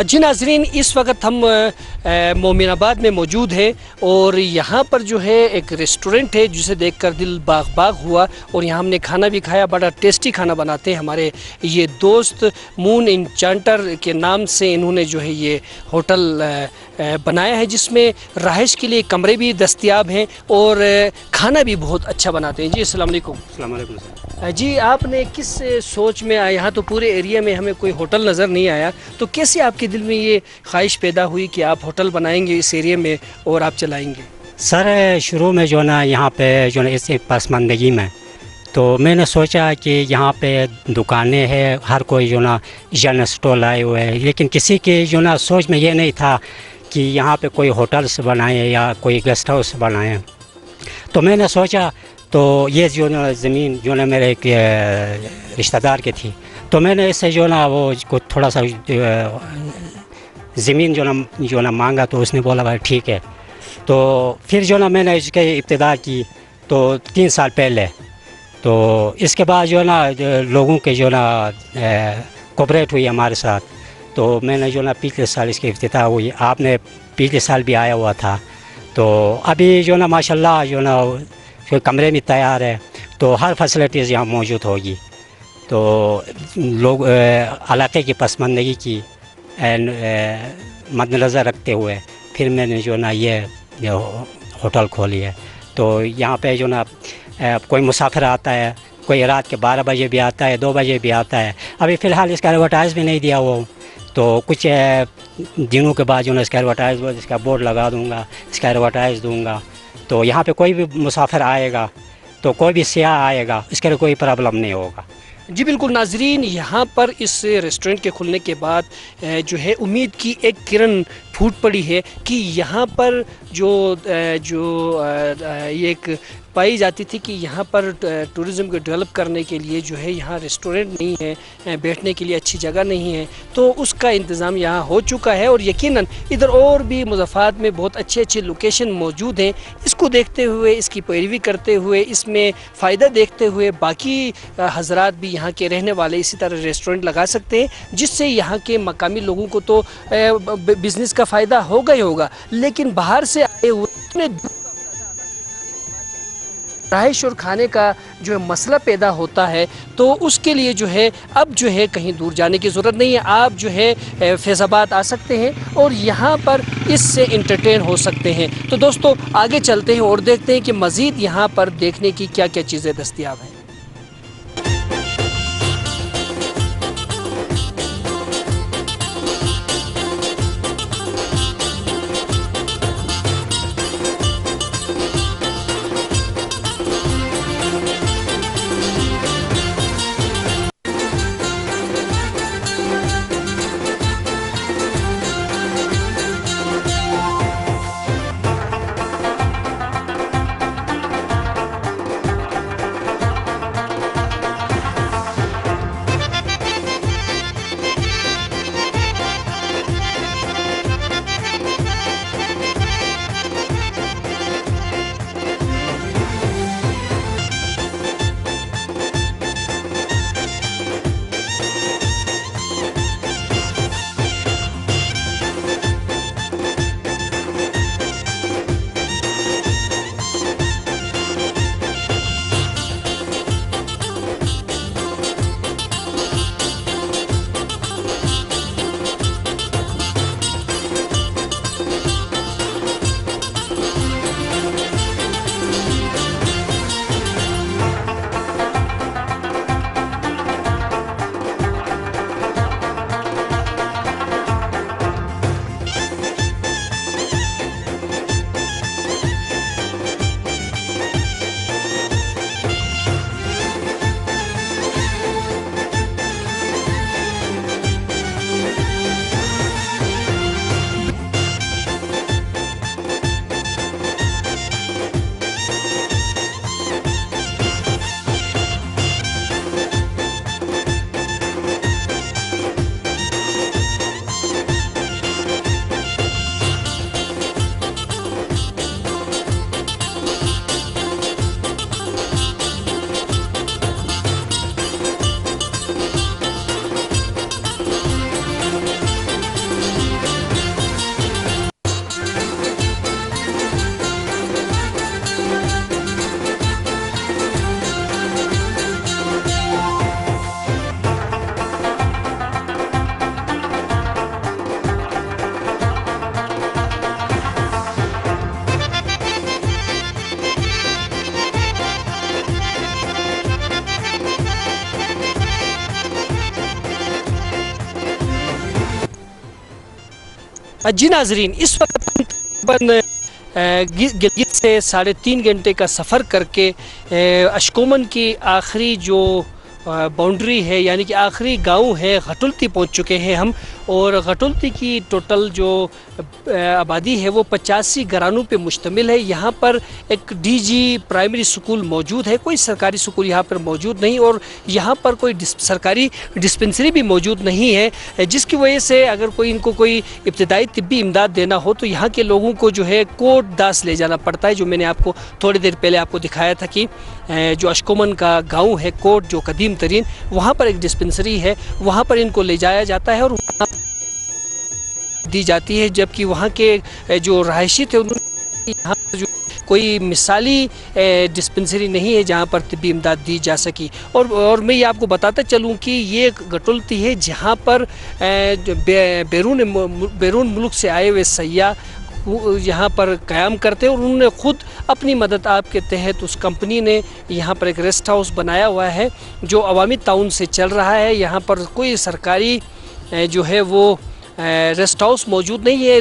जी नाजरीन, इस वक्त हम मोमिनाबाद में मौजूद हैं और यहाँ पर जो है एक रेस्टोरेंट है जिसे देखकर दिल बाग बाग हुआ और यहाँ हमने खाना भी खाया। बड़ा टेस्टी खाना बनाते हैं हमारे ये दोस्त, मून इंचांटर के नाम से इन्होंने जो है ये होटल बनाया है जिसमें रहाइश के लिए कमरे भी दस्तयाब हैं और खाना भी बहुत अच्छा बनाते हैं। जी अस्सलाम वालेकुम। अस्सलाम वालेकुम। जी आपने किस सोच में आया? यहाँ तो पूरे एरिया में हमें कोई होटल नज़र नहीं आया, तो कैसे आपके दिल में ये ख्वाहिश पैदा हुई कि आप होटल बनाएंगे इस एरिया में और आप चलाएंगे? सर शुरू में जो ना यहाँ पे जो ना इस पसमानदगी में तो मैंने सोचा कि यहाँ पे दुकानें हैं, हर कोई जो ना जनरल स्टोर लाए हुए है, लेकिन किसी के जो ना सोच में ये नहीं था कि कि यहाँ पे कोई होटल्स बनाएं या कोई गेस्ट हाउस बनाएं। तो मैंने सोचा तो ये जो ना ज़मीन जो ना मेरे एक रिश्तेदार की थी, तो मैंने इससे जो ना वो को थोड़ा सा ज़मीन जो ना मांगा, तो उसने बोला भाई ठीक है। तो फिर जो ना मैंने इसके इब्तिदा की तो 3 साल पहले। तो इसके बाद जो ना लोगों के जो ना कोऑपरेट हुई हमारे साथ, तो मैंने जो ना पिछले साल इसकी इफ्तिताह हुई। आपने पिछले साल भी आया हुआ था। तो अभी जो ना माशाल्लाह जो ना कमरे में तैयार है, तो हर फैसिलिटीज़ यहाँ मौजूद होगी। तो लोग इलाके की पसमानदगी की मद्देनज़र रखते हुए फिर मैंने जो ना ये होटल खोली है। तो यहाँ पे जो ना कोई मुसाफिर आता है, कोई रात के 12 बजे भी आता है, 2 बजे भी आता है। अभी फ़िलहाल इसका एडवर्टाइज़ भी नहीं दिया हुआ, तो कुछ दिनों के बाद जो ना इसका एडवर्टाइज़, इसका बोर्ड लगा दूँगा, इसका एडवर्टाइज़ दूँगा। तो यहाँ पे कोई भी मुसाफिर आएगा, तो कोई भी सियाह आएगा, इसके लिए कोई प्रॉब्लम नहीं होगा। जी बिल्कुल नाजरीन, यहाँ पर इस रेस्टोरेंट के खुलने के बाद जो है उम्मीद की एक किरण फूट पड़ी है कि यहाँ पर जो ये एक पाई जाती थी कि यहाँ पर टूरिज़्म को डेवलप करने के लिए जो है यहाँ रेस्टोरेंट नहीं है, बैठने के लिए अच्छी जगह नहीं है, तो उसका इंतज़ाम यहाँ हो चुका है। और यकीनन इधर और भी मुज़फ़्फ़रात में बहुत अच्छे अच्छे लोकेशन मौजूद हैं। इसको देखते हुए, इसकी पैरवी करते हुए, इसमें फ़ायदा देखते हुए बाकी हज़रात भी यहाँ के रहने वाले इसी तरह रेस्टोरेंट लगा सकते हैं, जिससे यहाँ के मकामी लोगों को तो बिज़नेस का फ़ायदा होगा ही होगा, लेकिन बाहर से आए हुए रहाइश और खाने का जो है मसला पैदा होता है, तो उसके लिए जो है अब जो है कहीं दूर जाने की ज़रूरत नहीं है। आप जो है फैज़ाबाद आ सकते हैं और यहाँ पर इससे इंटरटेन हो सकते हैं। तो दोस्तों आगे चलते हैं और देखते हैं कि मज़ीद यहाँ पर देखने की क्या क्या चीज़ें दस्तयाब हैं। जी नाजरीन, इस वक्त गिलगित से 3.5 घंटे का सफ़र करके अशकोमन की आखिरी जो बाउंड्री है, यानी कि आखिरी गांव है घटुलती पहुंच चुके हैं हम। और घटुलती की टोटल जो आबादी है वो 85 घरानों पे मुश्तमिल है। यहाँ पर एक डीजी प्राइमरी स्कूल मौजूद है, कोई सरकारी स्कूल यहाँ पर मौजूद नहीं, और यहाँ पर कोई सरकारी डिस्पेंसरी भी मौजूद नहीं है, जिसकी वजह से अगर कोई इनको कोई इब्तदाई तिब्बी इमदाद देना हो तो यहाँ के लोगों को जो है कोट दास ले जाना पड़ता है। जो मैंने आपको थोड़ी देर पहले आपको दिखाया था कि जो अशकोमन का गांव है कोट, जो कदीम तरीन, वहाँ पर एक डिस्पेंसरी है, वहाँ पर इनको ले जाया जाता है और दी जाती है। जबकि वहाँ के जो रहायशी थे उन्होंने यहाँ पर जो कोई मिसाली डिस्पेंसरी नहीं है जहाँ पर तिब्बी इमदाद दी जा सकी। और मैं ये आपको बताता चलूँ कि ये घटुलती है जहाँ पर बैरून मुल्क से आए हुए सयाह यहाँ पर क़याम करते हैं, और उन्होंने ख़ुद अपनी मदद आप के तहत उस कंपनी ने यहाँ पर एक रेस्ट हाउस बनाया हुआ है जो अवामी ताउन से चल रहा है। यहाँ पर कोई सरकारी जो है वो रेस्ट हाउस मौजूद नहीं है।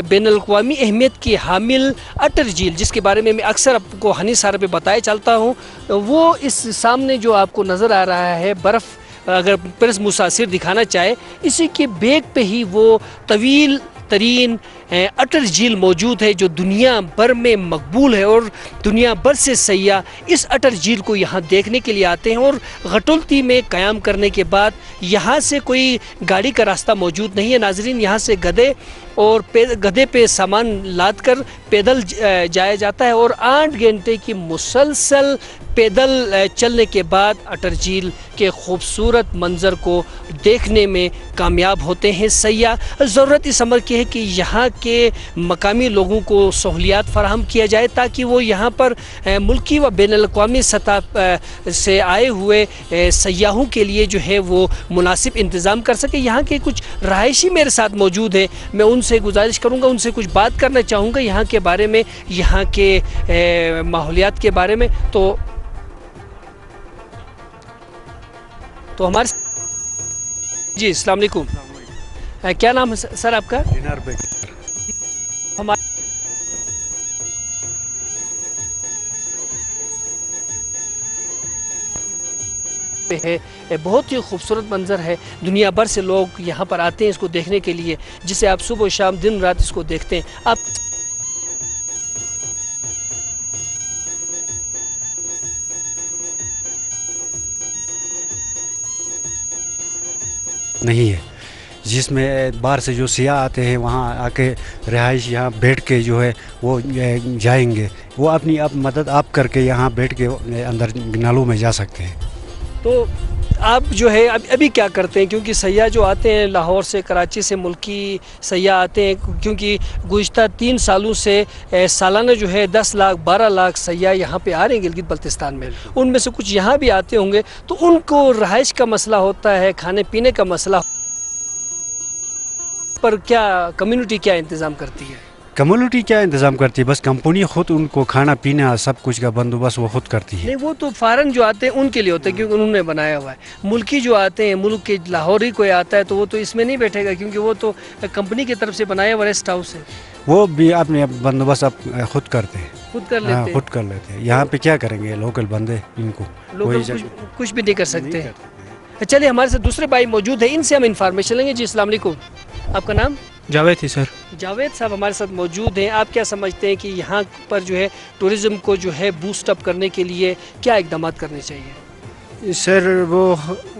बैनुल-अक़वामी अहमियत की हामिल अटर झील, जिसके बारे में मैं अक्सर आपको हनी सारा पे बताया चलता हूँ, वो इस सामने जो आपको नज़र आ रहा है बर्फ़, अगर प्रेस मूसा असीर दिखाना चाहे, इसी के बेग पे ही वो तवील तरीन अटर झील मौजूद है जो दुनिया भर में मकबूल है, और दुनिया भर से सयाह इस अटर झील को यहाँ देखने के लिए आते हैं। और घटुलती में क़याम करने के बाद यहाँ से कोई गाड़ी का रास्ता मौजूद नहीं है नाज़रीन, यहाँ से गधे पे सामान लाद कर पैदल जाया जाता है, और 8 घंटे की मुसलसल पैदल चलने के बाद अटर झील के खूबसूरत मंज़र को देखने में कामयाब होते हैं सयाह। ज़रूरत इस अमर की है कि यहाँ के मकामी लोगों को सहूलियात फराहम किया जाए ताकि वो यहाँ पर मुल्की व बैनुल-अक़वामी सतह से आए हुए सयाहों के लिए जो है वो मुनासिब इंतज़ाम कर सके। यहाँ के कुछ रहायशी मेरे साथ मौजूद हैं, मैं उनसे गुजारिश करूँगा, उनसे कुछ बात करना चाहूँगा यहाँ के बारे में, यहाँ के माहौलियात के बारे में। तो हमारे जी अस्सलाम वालेकुम, क्या नाम है सर आपका? दिनार भाई। हमारे है बहुत ही खूबसूरत मंज़र है, दुनिया भर से लोग यहाँ पर आते हैं इसको देखने के लिए, जिसे आप सुबह शाम दिन रात इसको देखते हैं। आप नहीं है, जिसमें बाहर से जो सियाह आते हैं वहाँ आके रिहाइश यहाँ बैठ के जो है वो जाएंगे, वो अपनी आप मदद आप करके यहाँ बैठ के अंदर नालों में जा सकते हैं। तो आप जो है अभी क्या करते हैं, क्योंकि सयाह जो आते हैं लाहौर से, कराची से मुल्की सयाह आते हैं, क्योंकि गुज़िश्ता 3 सालों से सालाना जो है 10 लाख 12 लाख सयाह यहाँ पे आ रहे हैं गिलगित बल्तिस्तान में, उनमें से कुछ यहाँ भी आते होंगे, तो उनको रहाइश का मसला होता है, खाने पीने का मसला, पर क्या कम्युनिटी क्या इंतज़ाम करती है? कम्युनिटी क्या इंतज़ाम करती है, बस कंपनी खुद उनको खाना पीना सब कुछ का बंदोबस्त वो खुद करती है। नहीं, वो तो फ़ारन जो आते हैं उनके लिए होता है क्योंकि उन्होंने बनाया हुआ है। मुल्की जो आते हैं, मुल्क के लाहौरी कोई आता है तो वो तो इसमें नहीं बैठेगा क्योंकि वो तो कंपनी की तरफ से बनाया हुआ रेस्ट हाउस है, वो भी अपने बंदोबस्त आप खुद करते हैं, खुद कर लेते हैं। खुद कर लेते हैं। यहाँ पे क्या करेंगे लोकल बंदे, इनको कुछ भी नहीं कर सकते हैं। चलिए, हमारे साथ दूसरे भाई मौजूद है, इनसे हम इंफॉर्मेशन लेंगे। जी अस्सलाम वालेकुम, आपका नाम? जावेद ही सर। जावेद साहब हमारे साथ मौजूद हैं। आप क्या समझते हैं कि यहाँ पर जो है टूरिज़्म को जो है बूस्ट अप करने के लिए क्या इक़दाम करने चाहिए? सर वो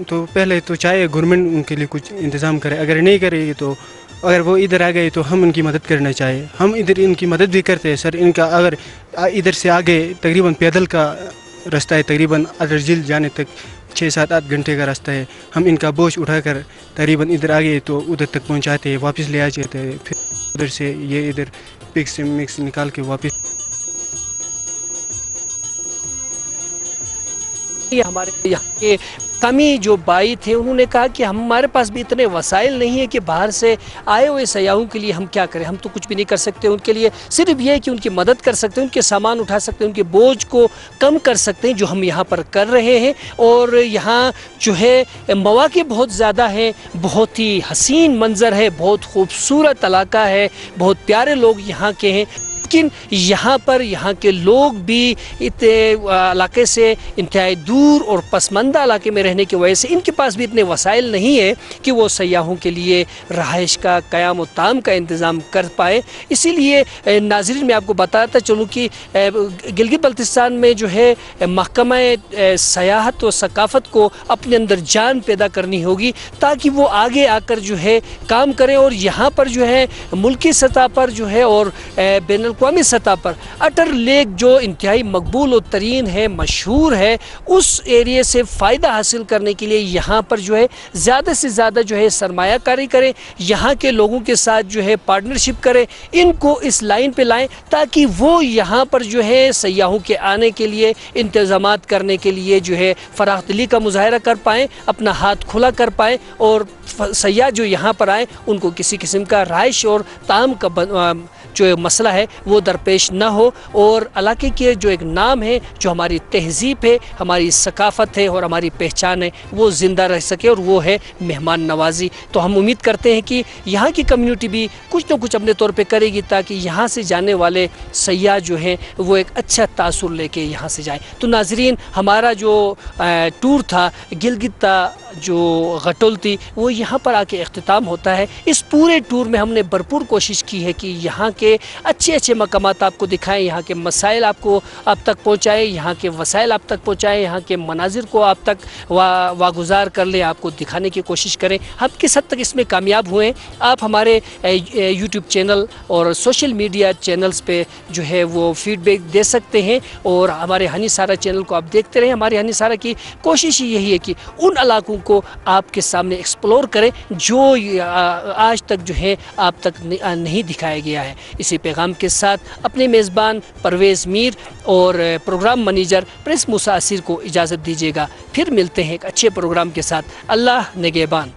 तो पहले तो चाहे गवर्नमेंट उनके लिए कुछ इंतज़ाम करे, अगर नहीं करेगी तो अगर वो इधर आ गए तो हम उनकी मदद करना चाहिए। हम इधर इनकी मदद भी करते हैं सर। इनका अगर इधर से आगे तकरीबन पैदल का रास्ता है, तकरीबन अटर झील जाने तक 6-7-8 घंटे का रास्ता है। हम इनका बोझ उठाकर तकरीबन इधर आ गए तो उधर तक पहुंचाते हैं, वापस ले आ जाते हैं, फिर उधर से ये इधर पिक से मिक्स निकाल के वापस। हमारे यहाँ के कमी जो बाई थे उन्होंने कहा कि हमारे पास भी इतने वसाइल नहीं है कि बाहर से आए हुए सयाहों के लिए हम क्या करें, हम तो कुछ भी नहीं कर सकते उनके लिए, सिर्फ ये है कि उनकी मदद कर सकते हैं, उनके सामान उठा सकते हैं, उनके बोझ को कम कर सकते हैं, जो हम यहाँ पर कर रहे हैं। और यहाँ जो है मौक़े बहुत ज़्यादा हैं, बहुत ही हसीन मंज़र है, बहुत खूबसूरत इलाका है, बहुत प्यारे लोग यहाँ के हैं। लेकिन यहाँ पर यहाँ के लोग भी इतने इलाके से इंतहाई दूर और पसमंदा इलाके में रहने की वजह से इनके पास भी इतने वसाइल नहीं है कि वो सयाहों के लिए रहाइश का, क़याम व ताम का इंतज़ाम कर पाए। इसीलिए नाज़रीन मैं आपको बताता चलूँ कि गिलगित बल्तिस्तान में जो है महकमा सयाहत व सकाफ़त को अपने अंदर जान पैदा करनी होगी ताकि वो आगे आकर जो है काम करें और यहाँ पर जो है मुल्की सतह पर जो है और बैनुल-अक़वामी सतह पर अटर लेक जो इंतहाई मकबूल तरीन है, मशहूर है, उस एरिए से फ़ायदा हासिल करने के लिए यहाँ पर जो है ज़्यादा से ज़्यादा जो है सरमायाकारी करें, यहाँ के लोगों के साथ जो है पार्टनरशिप करें, इनको इस लाइन पे लाएं ताकि वो यहाँ पर जो है सयाहों के आने के लिए इंतज़ामात करने के लिए जो है फराखदिली का मुज़ाहरा कर पाएँ, अपना हाथ खुला कर पाएँ और सयाह जो यहाँ पर आए उनको किसी किस्म का राइश और ताम का जो मसला है वो दरपेश न हो और इलाके के जो एक नाम है, जो हमारी तहज़ीब है, हमारी सकाफ़त है और हमारी पहचान है, वो ज़िंदा रह सके और वो है मेहमान नवाज़ी। तो हम उम्मीद करते हैं कि यहाँ की कम्युनिटी भी कुछ न कुछ अपने तौर पे करेगी ताकि यहाँ से जाने वाले सयाह जो हैं वो एक अच्छा तासुर लेके यहाँ से जाएँ। तो नाज़रीन हमारा जो टूर था गिलगित जो गटुल थी वो यहाँ पर आके इख्तिताम होता है। इस पूरे टूर में हमने भरपूर कोशिश की है कि यहाँ के अच्छे अच्छे मकामात आपको दिखाएं, यहाँ के मसाइल आपको आप तक पहुँचाएँ, यहाँ के वसाइल आप तक पहुँचाएँ, यहाँ के मनाजिर को आप तक वागुजार कर लें, आपको दिखाने की कोशिश करें। हम किस हद तक इसमें कामयाब हुए आप हमारे यूट्यूब चैनल और सोशल मीडिया चैनल्स पे जो है वो फीडबैक दे सकते हैं और हमारे हनी सारा चैनल को आप देखते रहें। हमारे हनी सारा की कोशिश यही है कि उन इलाकों को आपके सामने एक्सप्लोर करें जो आज तक जो है आप तक नहीं दिखाया गया है। इसी पैगाम के साथ अपने मेज़बान परवेज़ मीर और प्रोग्राम मैनेजर प्रिंस मूसा असीर को इजाज़त दीजिएगा। फिर मिलते हैं एक अच्छे प्रोग्राम के साथ। अल्लाह निगहबान।